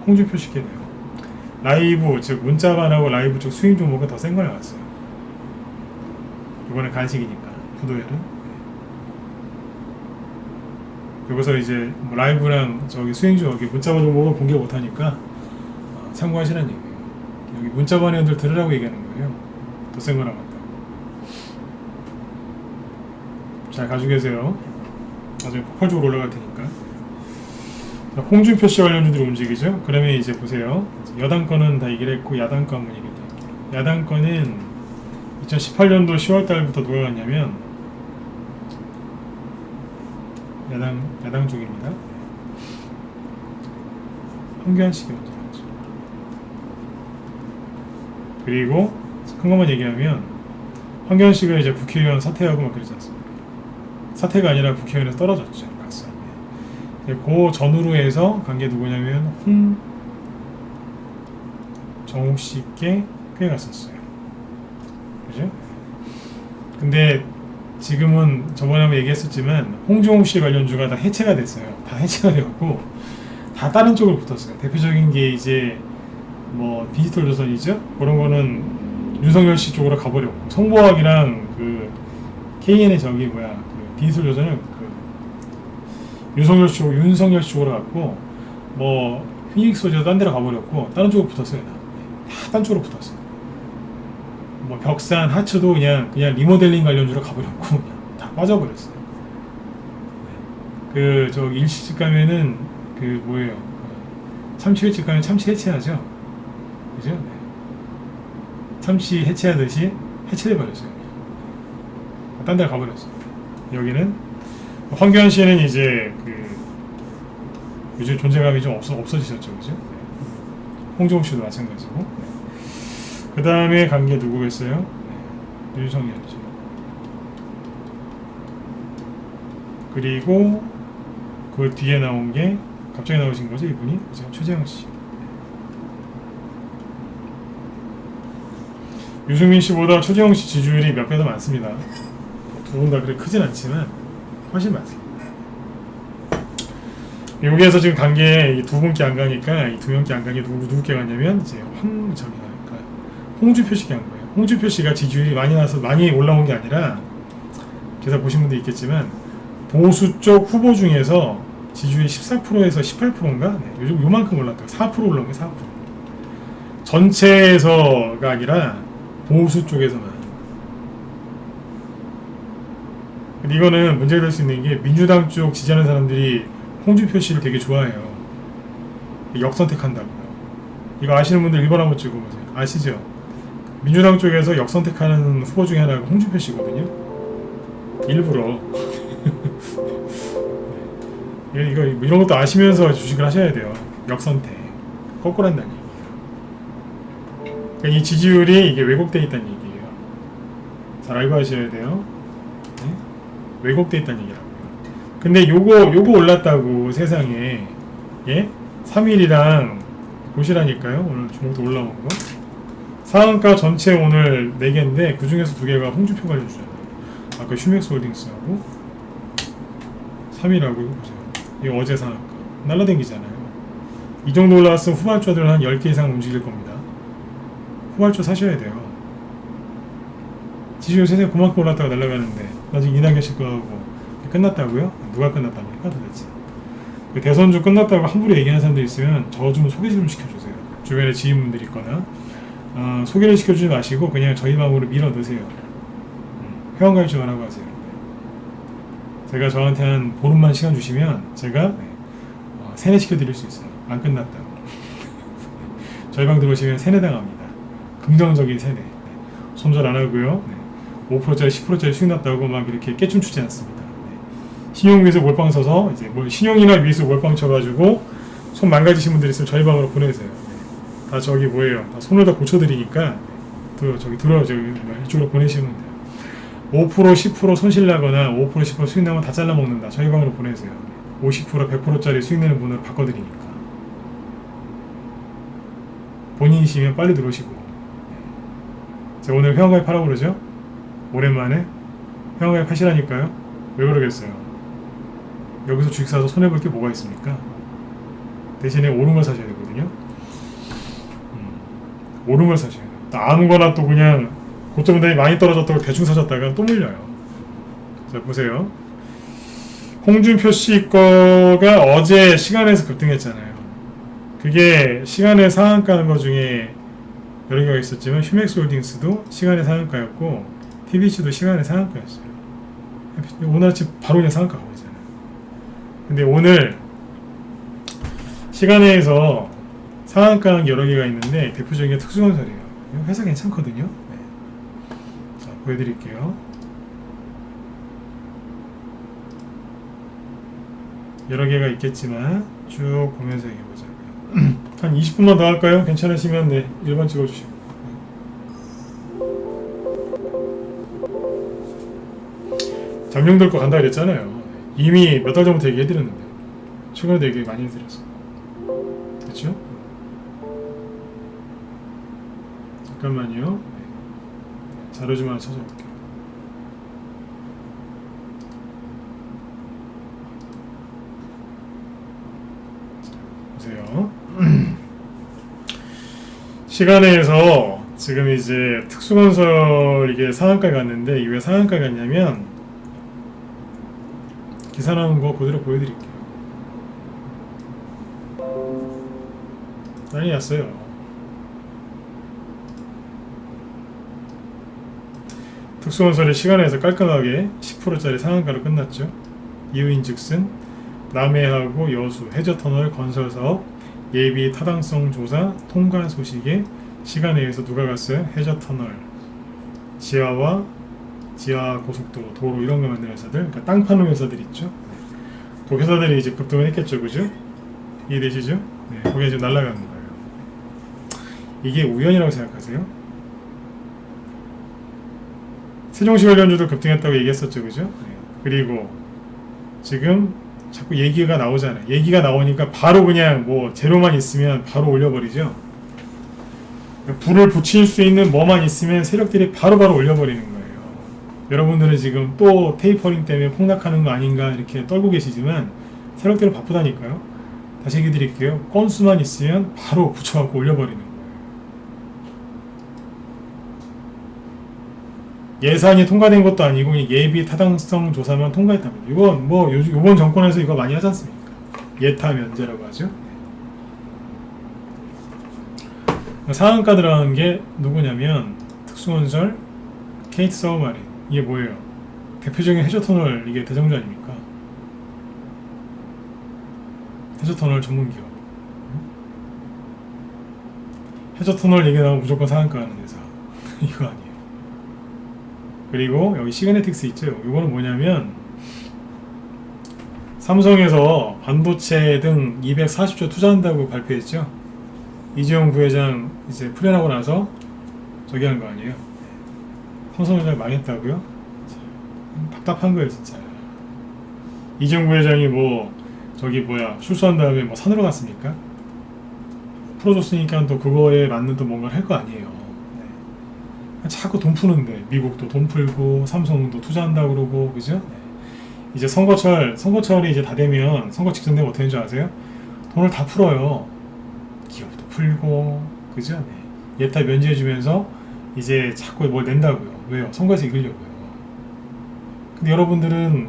홍준표 시키네요. 라이브 즉 문자반하고 라이브 쪽 스윙 종목은 더 센 거 나왔어요. 이번에 간식이니까 푸드웰은. 여기서 이제 뭐 라이브랑 스윙 쪽 문자반 종목은 공개 못하니까 참고하시라는 얘기예요. 여기 문자반 회원들 들으라고 얘기하는 거예요. 더 센 거 나왔다고. 잘 가지고 계세요. 나중에 폭발적으로 올라갈 테니까. 자, 홍준표 씨 관련주들이 움직이죠. 그러면 이제 보세요. 여당 거는 다 얘기를 했고 야당 거 한번 얘기해 드릴게요. 야당 거는 2018년도 10월 달부터 누가 갔냐면 야당 쪽입니다. 황교안 씨가 먼저 갔죠. 그리고 큰 것만 얘기하면 황교안 씨가 이제 국회의원 사퇴하고 막 그러지 않습니까? 사퇴가 아니라 국회의원에서 떨어졌죠. 갔어요. 그 전후로 해서 간 게 누구냐면 홍정욱 씨께 꽤 갔었어요. 그죠? 근데 지금은 저번에 한번 얘기했었지만 홍정욱 씨 관련주가 다 해체가 됐어요. 다 해체가 되었고 다 다른 쪽으로 붙었어요. 대표적인 게 이제 뭐 디지털 조선이죠. 그런 거는 윤석열 씨 쪽으로 가버렸고 성보학이랑 그 KN의 디지털 조선은 윤석열 씨 쪽으로 갔고 뭐 피닉스소재도 딴 데로 가버렸고 다른 쪽으로 붙었어요. 다 딴 쪽으로 붙었어요. 뭐 벽산 하츠도 그냥 리모델링 관련주로 가버렸고 다 빠져버렸어요. 그 저기 일시집 가면은 그 뭐예요? 참치횟집 가면 참치 해체하죠. 그죠? 네. 참치 해체하듯이 해체돼 버렸어요. 딴 데 가버렸어요. 여기는 황교안 씨는 이제 그 요즘 존재감이 좀 없어지셨죠, 그죠? 네. 홍정욱 씨도 마찬가지고. 네. 그 다음에 간 게 누구겠어요? 네. 윤석열 씨. 그리고 그 뒤에 나온 게 갑자기 나오신 거죠, 이분이? 그죠? 최재형 씨. 유승민 씨보다 최재형 씨 지지율이 몇 배 더 많습니다. 두 분 다 그렇게 크진 않지만 훨씬 많습니다. 여기에서 지금 간 게 두 분께 안 가니까 이 두 명께 안 간 게 누구께 갔냐면 이제 홍준표 씨가 간 거예요. 홍준표 씨가 지지율이 많이 나서 많이 올라온 게 아니라 기사 보신 분도 있겠지만 보수 쪽 후보 중에서 지지율이 14%에서 18%인가? 네, 요즘 요만큼 올랐다고 4% 올라온 게 4%. 전체에서가 아니라 보수 쪽에서만. 근데 이거는 문제가 될 수 있는 게 민주당 쪽 지지하는 사람들이 홍준표 씨를 되게 좋아해요. 역선택한다고요. 이거 아시는 분들 1번 한번 찍어보세요. 아시죠? 민주당 쪽에서 역선택하는 후보 중에 하나가 홍준표 씨거든요. 일부러. 이거 이런 것도 아시면서 주식을 하셔야 돼요. 역선택. 거꾸로 한다는 얘기예요. 그러니까 이 지지율이 이게 왜곡되어 있다는 얘기예요. 잘 알고 하셔야 돼요. 네? 왜곡되어 있다는 얘기라고요. 근데 요거 올랐다고 세상에, 예? 3일이랑 보시라니까요. 오늘 종목도 올라온 거. 상한가 전체 오늘 4개인데 그 중에서 2개가 홍준표 관련주잖아요. 아까 휴맥스 홀딩스하고 3일하고 이거 보세요. 이거 어제 상한가. 날라댕기잖아요. 이 정도 올라왔으면 후발주들은 한 10개 이상 움직일 겁니다. 후발주 사셔야 돼요. 지지율 세상에 그만큼 올랐다가 날아가는데 나중에 이낙연 씨 거하고 끝났다고요? 누가 끝났답니까 도대체? 대선주 끝났다고 함부로 얘기하는 사람들 있으면 저 좀 소개 좀 시켜주세요. 주변에 지인분들 있거나 소개를 시켜주지 마시고 그냥 저희 방으로 밀어 넣으세요. 회원가입 좀 하라고 하세요. 제가 저한테 한 보름만 시간 주시면 제가 세뇌시켜드릴 수 있어요. 안 끝났다고. 저희 방 들어오시면 세뇌당합니다. 긍정적인 세뇌. 손절 안 하고요. 5%짜리 10%짜리 수익 났다고 막 이렇게 깨춤 추지 않습니다. 신용 위에서 몰빵 서서 이제 뭐 신용이나 위에서 몰빵 쳐가지고 손 망가지신 분들 있으면 저희 방으로 보내세요. 다 저기 뭐예요? 다 손을 다 고쳐드리니까 이쪽으로 보내시면 돼요. 5% 10% 손실 나거나 5% 10% 수익 나면 다 잘라 먹는다. 저희 방으로 보내세요. 50% 100%짜리 수익 내는 분으로 바꿔드리니까. 본인이시면 빨리 들어오시고. 제가 오늘 회원가입 하라고 그러죠? 오랜만에 회원가입 하시라니까요. 왜 그러겠어요? 여기서 주식 사서 손해볼 게 뭐가 있습니까? 대신에 옳은 걸 사셔야 되거든요. 옳은 걸 사셔야 돼요. 아무거나 또 그냥 고점 대비 많이 떨어졌다고 대충 사셨다가 또 물려요. 자 보세요. 홍준표 씨 거가 어제 시간에서 급등했잖아요. 그게 시간에 상한가는 거 중에 여러 개가 있었지만 휴맥스 홀딩스도 시간에 상한가였고 TBC도 시간에 상한가였어요. 오늘 아침 바로 그냥 상한가 가고 있잖아요. 근데 오늘 시간에서 상한가 여러 개가 있는데 대표적인 게 특수건설이에요. 회사 괜찮거든요. 네. 자, 보여드릴게요. 여러 개가 있겠지만 쭉 보면서 얘기해보자고요. 한 20분만 더 할까요? 괜찮으시면 네, 1번 찍어주시고. 잠룡들 거 간다 그랬잖아요. 이미 몇 달 전부터 얘기해드렸는데 최근에도 얘기 많이 해드렸어. 그렇죠? 잠깐만요. 네. 자료 좀 하나 찾아볼게요. 보세요. 시간에서 지금 이제 특수건설 이게 상한가에 갔는데 이게 왜 상한가에 갔냐면 기사 나온 거 그대로 보여드릴게요. 난리 났어요. 특수건설이 시간에서 깔끔하게 10%짜리 상한가로 끝났죠. 이유인즉슨 남해하고 여수 해저터널 건설사업 예비 타당성 조사 통과 소식에 시간에 의해서 누가 갔어요? 해저터널, 지하와 지하 고속도로, 도로 이런 거 만드는 회사들, 그러니까 땅 파는 회사들 있죠. 그 회사들이 이제 급등을 했겠죠, 그죠? 이해되시죠? 네, 거기에 지금 날아가는 거예요. 이게 우연이라고 생각하세요? 세종시 관련주도 급등했다고 얘기했었죠, 그죠? 네. 그리고 지금 자꾸 얘기가 나오잖아요. 얘기가 나오니까 바로 그냥 뭐 재료만 있으면 바로 올려버리죠. 불을 붙일 수 있는 뭐만 있으면 세력들이 바로바로 올려버리는 거예요. 여러분들은 지금 또 테이퍼링 때문에 폭락하는 거 아닌가 이렇게 떨고 계시지만 세력들은 바쁘다니까요. 다시 얘기 드릴게요. 건수만 있으면 바로 붙여갖고 올려버리는 거예요. 예산이 통과된 것도 아니고 예비 타당성 조사만 통과했답니다. 이건 뭐 요번 정권에서 이거 많이 하지 않습니까? 예타 면제라고 하죠. 상한가 들어가는 게 누구냐면 특수건설, 케이트 서브마린. 이게 뭐예요? 대표적인 해저터널 이게 대장주 아닙니까? 해저터널 전문기업. 해저터널 얘기 나오면 무조건 상한가 하는 회사. 이거 아니에요. 그리고 여기 시그네틱스 있죠. 이거는 뭐냐면 삼성에서 반도체 등 240조 투자한다고 발표했죠. 이재용 부회장 이제 풀려나고 나서 저기 한 거 아니에요. 삼성전자 망했다고요? 답답한 거예요 진짜. 이재용 부회장이 뭐 저기 뭐야 출소한 다음에 뭐 산으로 갔습니까? 풀어줬으니까 또 그거에 맞는 또 뭔가를 할 거 아니에요. 자꾸 돈 푸는데 미국도 돈 풀고 삼성도 투자한다고 그러고 그죠? 네. 이제 선거철이 이제 다 되면 선거 직전 되면 어떻게 되는 줄 아세요? 돈을 다 풀어요. 기업도 풀고 그죠? 네. 예타 면제해주면서 이제 자꾸 뭘 낸다고요. 왜요? 선거에서 이기려고요. 근데 여러분들은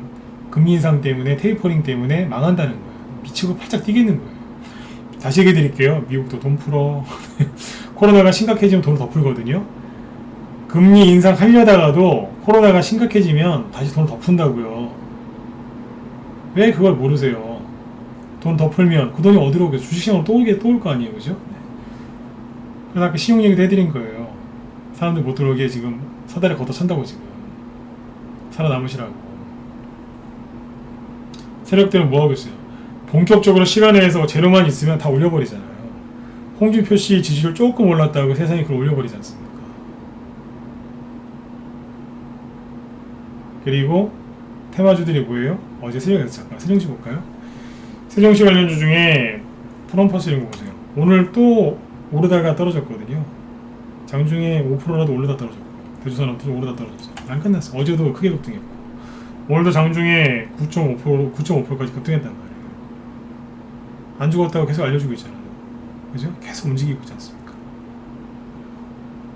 금리 인상 때문에 테이퍼링 때문에 망한다는 거예요. 미치고 팔짝 뛰겠는 거예요. 다시 얘기해 드릴게요. 미국도 돈 풀어. 코로나가 심각해지면 돈을 더 풀거든요. 금리 인상하려다가도 코로나가 심각해지면 다시 돈을 더 푼다고요. 왜 그걸 모르세요? 돈 더 풀면 그 돈이 어디로 오겠어요? 주식시장으로 또 올 거 아니에요, 그죠? 그래서 아까 신용 얘기도 해드린 거예요. 사람들 못 들어오게 지금 사다리 걷어 찬다고 지금 살아남으시라고. 세력들은 뭐 하고 있어요? 본격적으로 시간에 해서 재료만 있으면 다 올려버리잖아요. 홍준표 씨 지지율 조금 올랐다고 세상이 그걸 올려버리지 않습니까? 그리고 테마주들이 뭐예요? 어제 세종시 볼까요? 세종시 관련주 중에 프롬퍼스 이런 거 보세요. 오늘 또 오르다가 떨어졌거든요. 장중에 5%라도 오르다 떨어졌고 대주산업도 오르다 떨어졌어요. 안 끝났어. 어제도 크게 급등했고 오늘도 장중에 9.5%까지 급등했단 말이에요. 안 죽었다고 계속 알려주고 있잖아요. 그죠? 계속 움직이고 있지 않습니까?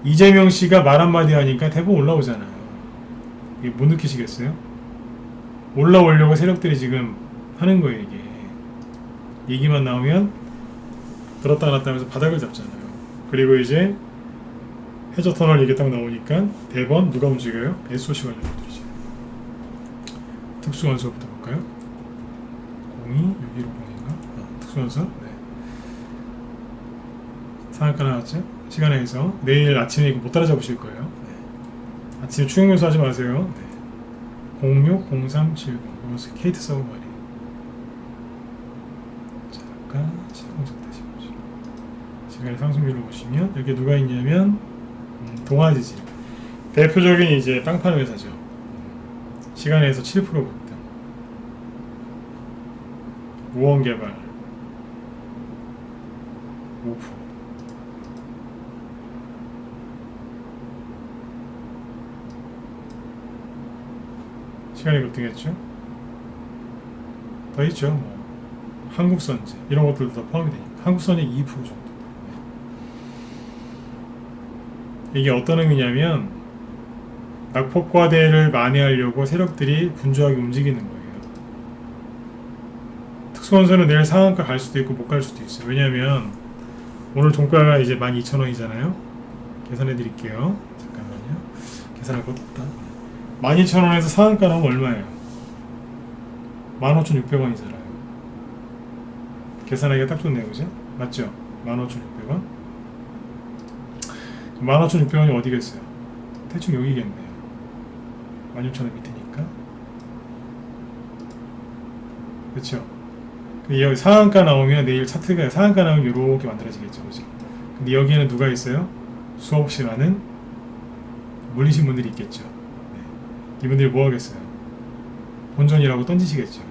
이재명 씨가 말 한마디 하니까 대부분 올라오잖아요. 이게 못 느끼시겠어요? 올라오려고 세력들이 지금 하는 거예요. 이게 얘기만 나오면 들었다 놨다 하면서 바닥을 잡잖아요. 그리고 이제 해저터널 얘기 딱 나오니까 대번 누가 움직여요? SOC 관련주들이죠. 특수건설부터 볼까요? 026150인가? 특수건설? 네. 상한가 나왔죠? 시간에 해서 내일 아침에 이거 못 따라잡으실 거예요. 네. 아침에 추경연수 하지 마세요. 네. 060370 이것은 케이트 서브마린. 잠깐 시간분석 다시 보시죠. 시간의 상승률을 보시면 여기 누가 있냐면 동아지진 대표적인 이제 땅 파는 회사죠. 시간에서 7% 급등. 우원개발 5%. 시간이 급등했죠. 더 있죠. 뭐 한국선제 이런 것들도 다 포함이 되니까 한국선제 2% 정도. 이게 어떤 의미냐면 낙폭과대를 만회하려고 세력들이 분주하게 움직이는 거예요. 특수건설은 내일 상한가 갈 수도 있고 못 갈 수도 있어요. 왜냐하면 오늘 종가가 이제 12,000원이잖아요. 계산해 드릴게요. 잠깐만요. 계산할 것도 없다. 12,000원에서 상한가 나오면 얼마예요? 15,600원이잖아요. 계산하기가 딱 좋네요, 그죠? 맞죠? 15,600원. 15,600원이 어디겠어요? 대충 여기겠네요. 16,000원 밑이니까. 그쵸? 여기 상한가 나오면 내일 차트가 상한가 나오면 이렇게 만들어지겠죠, 그죠? 근데 여기에는 누가 있어요? 수없이 많은 물리신 분들이 있겠죠. 네. 이분들이 뭐 하겠어요? 본전이라고 던지시겠죠.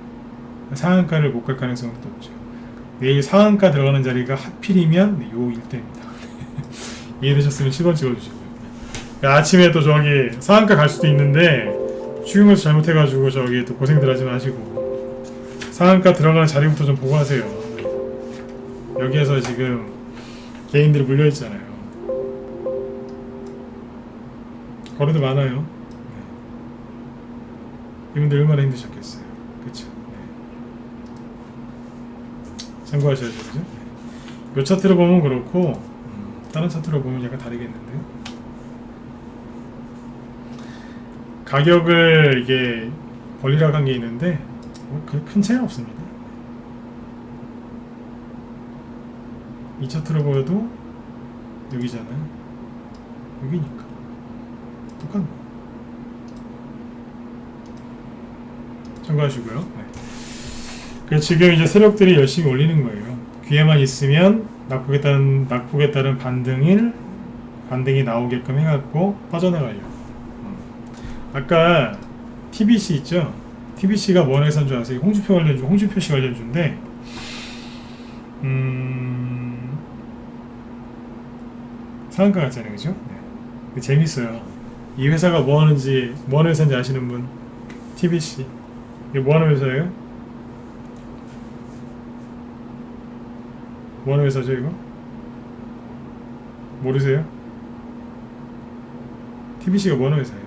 상한가를 못 갈 가능성은 높죠. 내일 상한가 들어가는 자리가 하필이면 요 일대입니다. 이해되셨으면 7번 찍어주시고요. 아침에 또 저기 상한가 갈 수도 있는데 추경에서 잘못해가지고 저기 또 고생들 하지 마시고 상한가 들어가는 자리부터 좀 보고 하세요. 여기에서 지금 개인들이 물려있잖아요. 거래도 많아요. 네. 이분들 얼마나 힘드셨겠어요. 그쵸? 네. 참고하셔야 되죠. 네. 요 차트로 보면 그렇고 다른 차트로 보면 약간 다르겠는데요. 가격을 이게 벌리라고 한 게 있는데 큰 차이는 없습니다. 이 차트로 보여도 여기잖아요. 여기니까 똑같네. 참고하시고요. 네. 그래서 지금 이제 세력들이 열심히 올리는 거예요. 기회만 있으면 낙폭에 따른 반등이 나오게끔 해갖고 빠져나가려고. 아까 TBC 있죠? TBC가 뭐 회사인 줄 아세요? 홍준표씨 관련주인데 상한가 같잖아요, 그죠? 네. 재밌어요. 이 회사가 뭐 하는 회사인지 아시는 분? TBC. 이게 뭐 하는 회사예요? 뭐 하는 회사죠, 이거? 모르세요? TBC가 뭐 하는 회사예요?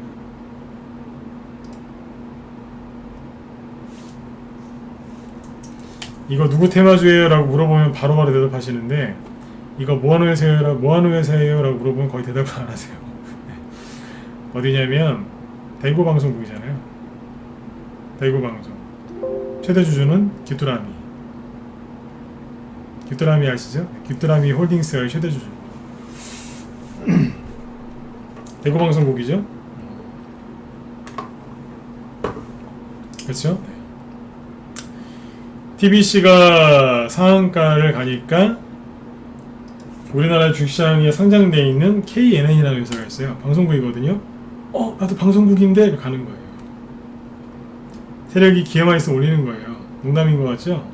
이거 누구 테마주예요? 라고 물어보면 바로바로 대답하시는데 이거 뭐하는 회사예요? 라고 물어보면 거의 대답을 안 하세요. 어디냐면 대구방송국이잖아요. 대구방송 최대 주주는 귀뚜라미 아시죠? 귀뚜라미 홀딩스가 최대 주주. 대구방송국이죠. 그렇죠? TBC가 상한가를 가니까 우리나라 주식시장에 상장되어 있는 KNN이라는 회사가 있어요. 방송국이거든요. 나도 방송국인데 가는 거예요. 세력이 기회만 있으면 올리는 거예요. 농담인 것 같죠?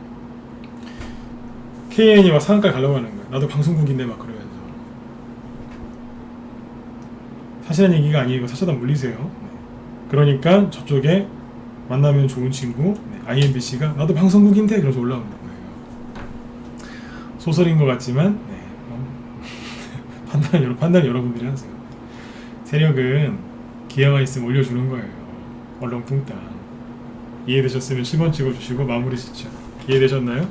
KNN이 막 상한가 가려고 하는 거예요. 나도 방송국인데 막 그러면서. 사실은 얘기가 아니고 사실은 물리세요. 그러니까 저쪽에 만나면 좋은 친구 IMBC가 나도 방송국인데 그래서 올라오는 거예요. 소설인 것 같지만 판단 여러분들이 하세요. 세력은 기회만 있으면 올려주는 거예요. 얼렁뚱땅. 이해되셨으면 10원 찍어주시고 마무리 짓죠. 이해되셨나요?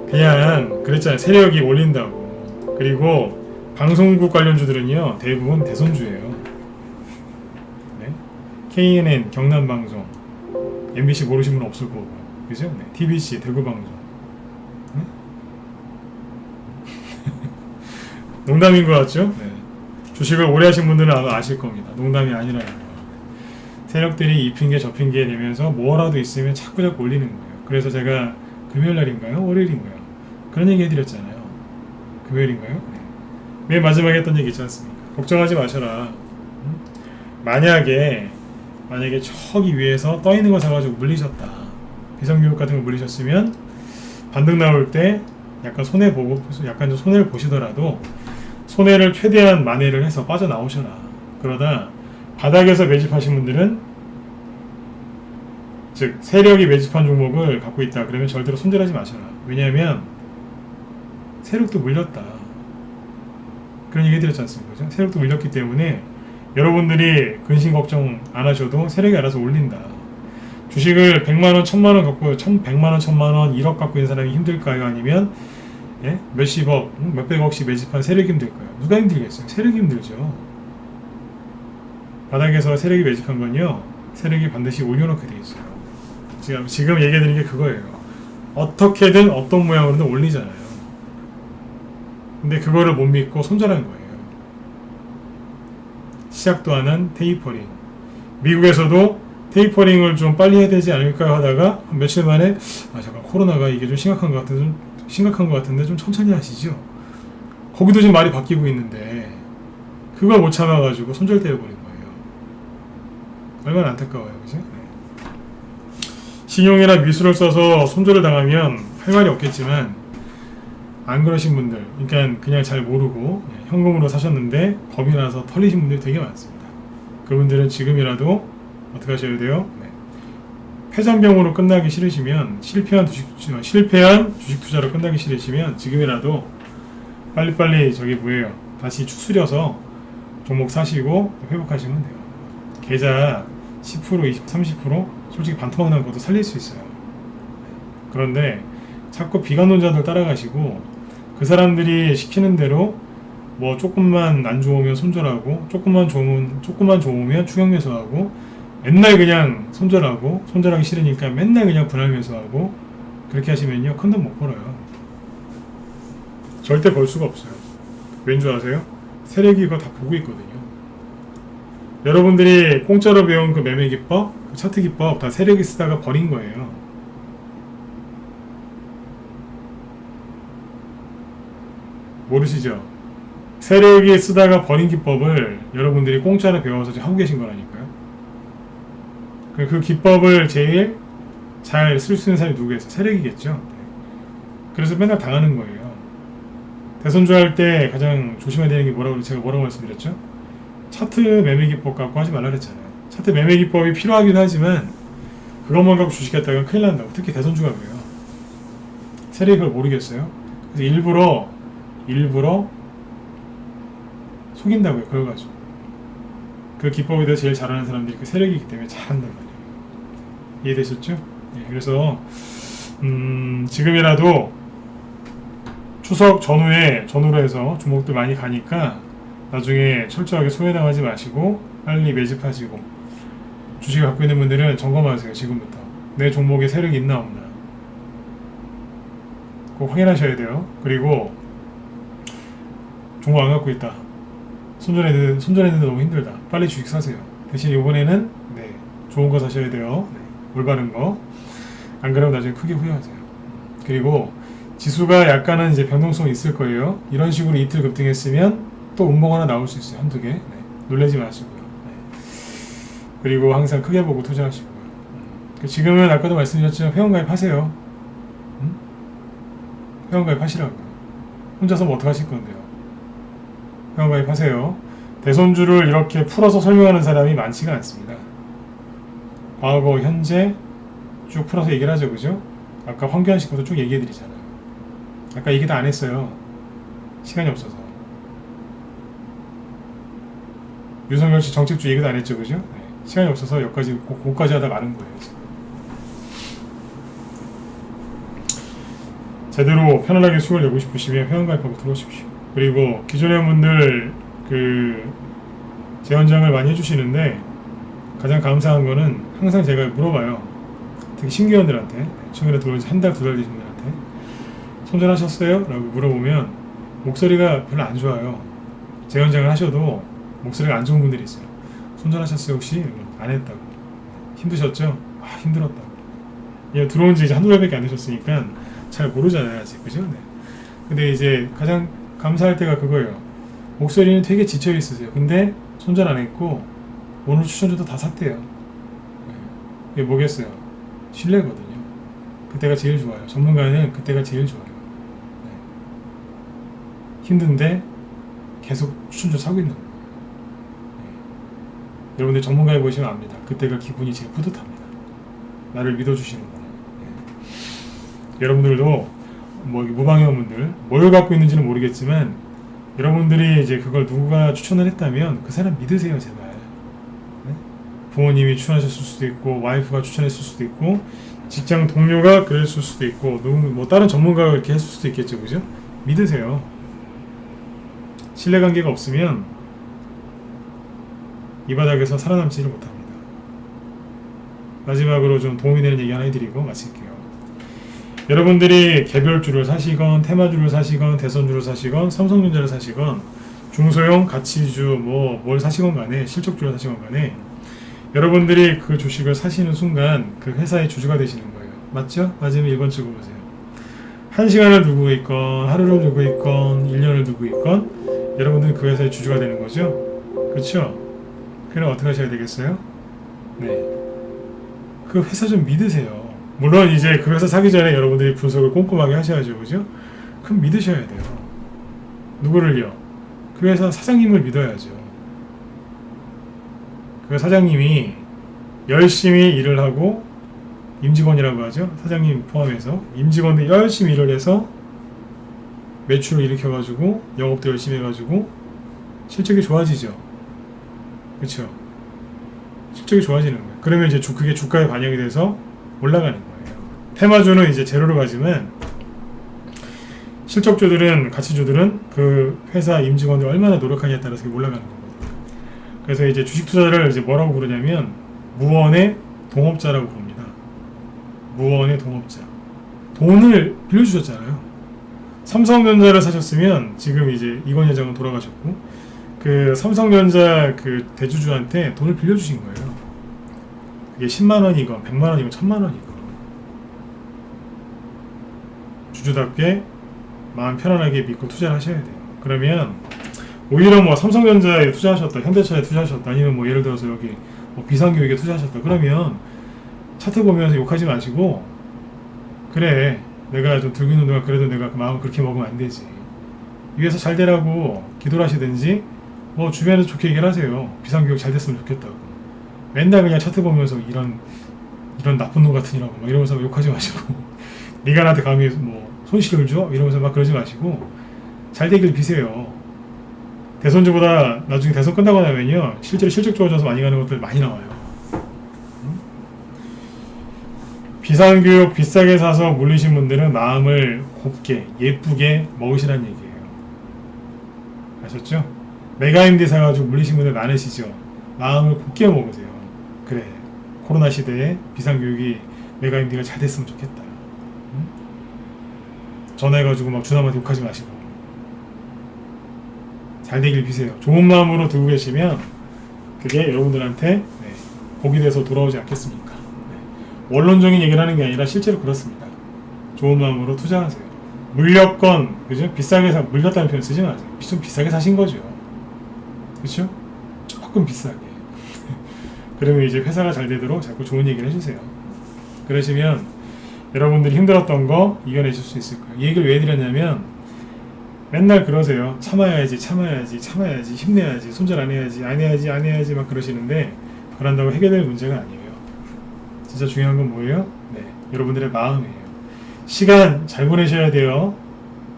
그냥 그랬잖아요. 세력이 올린다고. 그리고 방송국 관련주들은요 대부분 대선주예요. 네? KNN 경남방송, MBC 모르신 분은 없을 거고, 그죠? 네. TBC 대구방송. 네? 농담인 것 같죠? 네. 주식을 오래 하신 분들은 아마 아실 겁니다. 농담이 아니라는 거. 세력들이 이 핑계 저 핑계 내면서 뭐라도 있으면 자꾸 올리는 거예요. 그래서 제가 금요일날인가요? 월요일인가요? 그런 얘기 해드렸잖아요. 금요일인가요? 네. 맨 마지막에 했던 얘기 있지 않습니까? 걱정하지 마셔라. 만약에 저기 위에서 떠있는 거 사가지고 물리셨다. 비상교육 같은 거 물리셨으면 반등 나올 때 약간 약간 좀 손해를 보시더라도 손해를 최대한 만회를 해서 빠져나오셔라. 그러다 바닥에서 매집하신 분들은, 즉 세력이 매집한 종목을 갖고 있다 그러면 절대로 손절하지 마셔라. 왜냐하면 세력도 물렸다. 그런 얘기 해드렸지 않습니까? 그죠? 세력도 물렸기 때문에 여러분들이 근심 걱정 안 하셔도 세력이 알아서 올린다. 주식을 100만원, 1000만원 갖고 100만원, 1000만원, 1억 갖고 있는 사람이 힘들까요? 아니면 몇십억, 몇백억씩 매집한 세력이 힘들까요? 누가 힘들겠어요? 세력이 힘들죠. 바닥에서 세력이 매집한 건요, 세력이 반드시 올려놓게 돼 있어요. 지금 얘기해드린 게 그거예요. 어떻게든 어떤 모양으로든 올리잖아요. 근데 그거를 못 믿고 손절한 거예요. 시작도 안 한 테이퍼링. 미국에서도 테이퍼링을 좀 빨리 해야 되지 않을까 하다가 며칠 만에 잠깐 코로나가 이게 좀 심각한 것 같은데 좀 천천히 하시죠. 거기도 지금 말이 바뀌고 있는데 그걸 못 참아가지고 손절되어 버린 거예요. 얼마나 안타까워요, 그죠? 네. 신용이나 미수를 써서 손절을 당하면 할 말이 없겠지만 안 그러신 분들, 그러니까 그냥 잘 모르고 현금으로 사셨는데 겁이 나서 털리신 분들이 되게 많습니다. 그분들은 지금이라도 어떻게 하셔야 돼요? 네. 패잔병으로 끝나기 싫으시면, 실패한 주식 투자로 끝나기 싫으시면 지금이라도 빨리빨리 다시 추스려서 종목 사시고 회복하시면 돼요. 계좌 10%, 20%, 30% 솔직히 반토막 난 것도 살릴 수 있어요. 그런데 자꾸 비관론자들 따라가시고 그 사람들이 시키는 대로 뭐 조금만 안 좋으면 손절하고 조금만 좋으면 추격 매수하고 맨날 그냥 손절하기 싫으니까 맨날 그냥 분할 매수하고 그렇게 하시면요, 큰 돈 못 벌어요. 절대 벌 수가 없어요. 왠 줄 아세요? 세력이 그거 다 보고 있거든요. 여러분들이 공짜로 배운 그 매매 기법, 그 차트 기법 다 세력이 쓰다가 버린 거예요. 모르시죠? 세력이 쓰다가 버린 기법을 여러분들이 공짜로 배워서 지금 하고 계신 거라니까요. 그 기법을 제일 잘 쓸 수 있는 사람이 누구겠어요? 세력이겠죠. 그래서 맨날 당하는 거예요. 대선주 할 때 가장 조심해야 되는 게 제가 뭐라고 말씀드렸죠? 차트 매매 기법 갖고 하지 말라 그랬잖아요. 차트 매매 기법이 필요하긴 하지만 그것만 갖고 주식했다가 큰일 난다고. 특히 대선주가 그래요. 세력이 그걸 모르겠어요. 그래서 일부러 속인다고요. 그걸 가지고. 그 기법에 대해서 제일 잘하는 사람들이 그 세력이기 때문에 잘한단 말이에요. 이해되셨죠? 네, 그래서 지금이라도 추석 전후로 해서 종목들 많이 가니까 나중에 철저하게 소외당하지 마시고 빨리 매집하시고, 주식을 갖고 있는 분들은 점검하세요. 지금부터 내 종목에 세력이 있나 없나 꼭 확인하셔야 돼요. 그리고 종목 안 갖고 있다, 손절했는데 너무 힘들다, 빨리 주식 사세요. 대신 이번에는 좋은 거 사셔야 돼요. 올바른 거. 안 그러면 나중에 크게 후회하세요. 그리고 지수가 약간은 이제 변동성이 있을 거예요. 이런 식으로 이틀 급등했으면 또 음봉 하나 나올 수 있어요. 한두 개. 놀라지 마시고요. 그리고 항상 크게 보고 투자하시고요. 지금은 아까도 말씀드렸지만 회원가입 하세요. 회원가입 하시라고요. 혼자서 뭐 어떡하실 건데요. 회원가입 하세요. 대선주를 이렇게 풀어서 설명하는 사람이 많지가 않습니다. 과거, 현재 쭉 풀어서 얘기를 하죠. 그죠? 아까 황교안 씨 것도 쭉 얘기해 드리잖아요. 아까 얘기 다 안 했어요. 시간이 없어서. 윤석열 씨 정책주 얘기도 안 했죠. 그죠? 시간이 없어서 여기까지, 거기까지 하다 마는 거예요. 지금. 제대로 편안하게 수익을 내고 싶으시면 회원가입하고 들어오십시오. 그리고 기존의 분들 재원장을 많이 해주시는데 가장 감사한 거는 항상 제가 물어봐요. 특히 신규원들한테, 최근에 들어온 지 한 달, 두 달 되신 분한테 손절하셨어요? 라고 물어보면 목소리가 별로 안 좋아요. 재원장을 하셔도 목소리가 안 좋은 분들이 있어요. 손절하셨어요 혹시? 안 했다고. 힘드셨죠? 힘들었다고. 들어온 지 이제 한두 달밖에 안 되셨으니까 잘 모르잖아요 아직. 그죠? 네. 근데 이제 가장 감사할 때가 그거예요. 목소리는 되게 지쳐 있으세요. 근데 손절 안 했고 오늘 추천주도 다 샀대요. 이게 뭐겠어요? 신뢰거든요. 그때가 제일 좋아요. 전문가는 그때가 제일 좋아요. 힘든데 계속 추천주 사고 있는 거예요. 여러분들 전문가에 보시면 압니다. 그때가 기분이 제일 뿌듯합니다. 나를 믿어주시는구나. 여러분들도 무방해원분들 뭘 갖고 있는지는 모르겠지만 여러분들이 이제 그걸 누가 추천을 했다면 그 사람 믿으세요, 제발. 부모님이 추천하셨을 수도 있고, 와이프가 추천했을 수도 있고, 직장 동료가 그랬을 수도 있고, 다른 전문가가 그렇게 했을 수도 있겠죠, 그죠? 믿으세요. 신뢰관계가 없으면 이 바닥에서 살아남지를 못합니다. 마지막으로 좀 도움이 되는 얘기 하나 해드리고 마칠게요. 여러분들이 개별주를 사시건 테마주를 사시건 대선주를 사시건 삼성전자를 사시건 중소형 가치주 뭘 사시건 간에 실적주를 사시건 간에 여러분들이 그 주식을 사시는 순간 그 회사의 주주가 되시는 거예요. 맞죠? 맞으면 1번 찍어보세요. 1시간을 두고 있건 하루를 두고 있건 1년을 두고 있건 여러분들은 그 회사의 주주가 되는 거죠. 그렇죠? 그럼 어떻게 하셔야 되겠어요? 네, 그 회사 좀 믿으세요. 물론 이제 그 회사 사기 전에 여러분들이 분석을 꼼꼼하게 하셔야죠. 그죠? 그럼 믿으셔야 돼요. 누구를요? 그 회사 사장님을 믿어야죠. 그 사장님이 열심히 일을 하고 임직원이라고 하죠. 사장님 포함해서 임직원들이 열심히 일을 해서 매출을 일으켜가지고 영업도 열심히 해가지고 실적이 좋아지죠. 그렇죠? 실적이 좋아지는 거예요. 그러면 이제 그게 주가에 반영이 돼서 올라가는 거예요. 테마주는 이제 제로로 가지만 실적주들은 가치주들은 그 회사 임직원들 얼마나 노력하냐에 따라서 올라가는 겁니다. 그래서 이제 주식 투자를 이제 뭐라고 부르냐면 무언의 동업자라고 부릅니다. 무언의 동업자. 돈을 빌려주셨잖아요. 삼성전자를 사셨으면 지금 이제 이건 회장은 돌아가셨고 그 삼성전자 그 대주주한테 돈을 빌려주신 거예요. 그게 10만 원이건 100만 원이건 1000만 원이건 주주답게 마음 편안하게 믿고 투자를 하셔야 돼요. 그러면 오히려 뭐 삼성전자에 투자하셨다, 현대차에 투자하셨다, 아니면 뭐 예를 들어서 여기 뭐 비상교육에 투자하셨다. 그러면 차트 보면서 욕하지 마시고 그래 내가 좀 들고 있는 동안 그래도 내가 그 마음 그렇게 먹으면 안 되지. 이 회사 잘 되라고 기도를 하시든지 뭐 주변에서 좋게 얘기를 하세요. 비상교육 잘 됐으면 좋겠다고. 맨날 그냥 차트 보면서 이런 나쁜 놈 같으니라고 막 이러면서 욕하지 마시고 네가 나한테 감히 뭐 손실을 줘? 이러면서 막 그러지 마시고 잘 되길 비세요. 대선주보다 나중에 대선 끝나고 나면요 실제로 실적 좋아져서 많이 가는 것들 많이 나와요. 비상교육 비싸게 사서 물리신 분들은 마음을 곱게 예쁘게 먹으시라는 얘기예요. 아셨죠? 메가임대 사가지고 물리신 분들 많으시죠? 마음을 곱게 먹으세요. 그래 코로나 시대에 비상교육이 메가임대가 잘 됐으면 좋겠다. 전화해가지고 막 주남한테 욕하지 마시고 잘 되길 비세요. 좋은 마음으로 들고 계시면 그게 여러분들한테 복이 돼서 돌아오지 않겠습니까? 원론적인 얘기를 하는 게 아니라 실제로 그렇습니다. 좋은 마음으로 투자하세요. 물렸건 그죠? 비싸게 물렸다는 표현 쓰지 마세요. 좀 비싸게 사신 거죠. 그렇죠? 조금 비싸게. 그러면 이제 회사가 잘 되도록 자꾸 좋은 얘기를 해주세요. 그러시면 여러분들이 힘들었던 거 이겨내실 수 있을 거예요. 이 얘기를 왜 드렸냐면 맨날 그러세요. 참아야지 힘내야지 손절 안 해야지 막 그러시는데 그런다고 해결될 문제가 아니에요. 진짜 중요한 건 뭐예요? 네, 여러분들의 마음이에요. 시간 잘 보내셔야 돼요.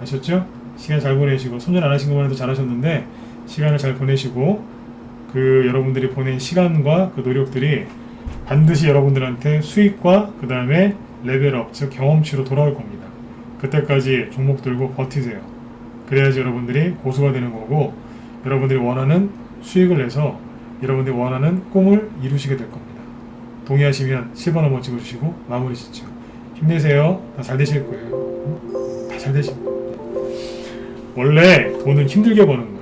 아셨죠? 시간 잘 보내시고 손절 안 하신 것만 해도 잘하셨는데 시간을 잘 보내시고 그 여러분들이 보낸 시간과 그 노력들이 반드시 여러분들한테 수익과 그 다음에 레벨업, 즉 경험치로 돌아올 겁니다. 그때까지 종목 들고 버티세요. 그래야지 여러분들이 고수가 되는 거고 여러분들이 원하는 수익을 내서 여러분들이 원하는 꿈을 이루시게 될 겁니다. 동의하시면 10번 한번 찍어주시고 마무리 짓죠. 힘내세요. 다 잘 되실 거예요. 다 잘 되실 거예요. 원래 돈은 힘들게 버는 거예요.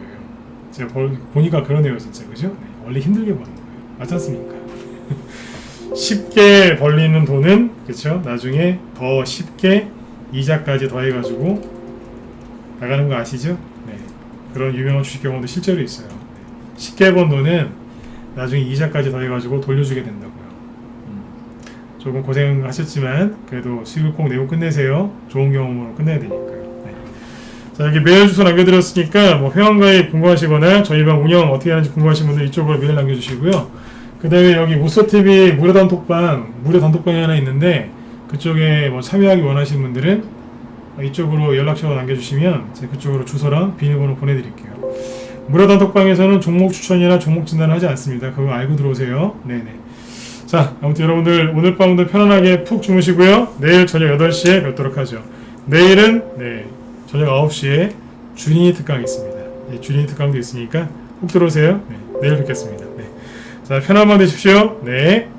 제가 보니까 그러네요 진짜. 그죠? 네, 원래 힘들게 버는 거예요. 맞지 않습니까? 쉽게 벌리는 돈은 그쵸? 나중에 더 쉽게 이자까지 더해가지고 나가는 거 아시죠? 네. 그런 유명한 주식 경험도 실제로 있어요. 네. 쉽게 번 돈은 나중에 이자까지 더해가지고 돌려주게 된다고요. 조금 고생하셨지만 그래도 수익을 꼭 내고 끝내세요. 좋은 경험으로 끝내야 되니까요. 네. 자, 여기 메일 주소 남겨드렸으니까 뭐 회원가입 궁금하시거나 저희 방 운영 어떻게 하는지 궁금하신 분들 이쪽으로 메일 남겨주시고요. 그 다음에 여기 우소TV 무료 단톡방이 하나 있는데 그쪽에 뭐 참여하기 원하시는 분들은 이쪽으로 연락처 남겨주시면 제가 그쪽으로 주소랑 비밀번호 보내드릴게요. 무료 단톡방에서는 종목 추천이나 종목 진단을 하지 않습니다. 그거 알고 들어오세요. 네네. 자, 아무튼 여러분들 오늘 밤도 편안하게 푹 주무시고요. 내일 저녁 8시에 뵙도록 하죠. 내일은 저녁 9시에 주린이 특강이 있습니다. 주린이 특강도 있으니까 꼭 들어오세요. 내일 뵙겠습니다. 자, 편한 밤 되십시오. 네.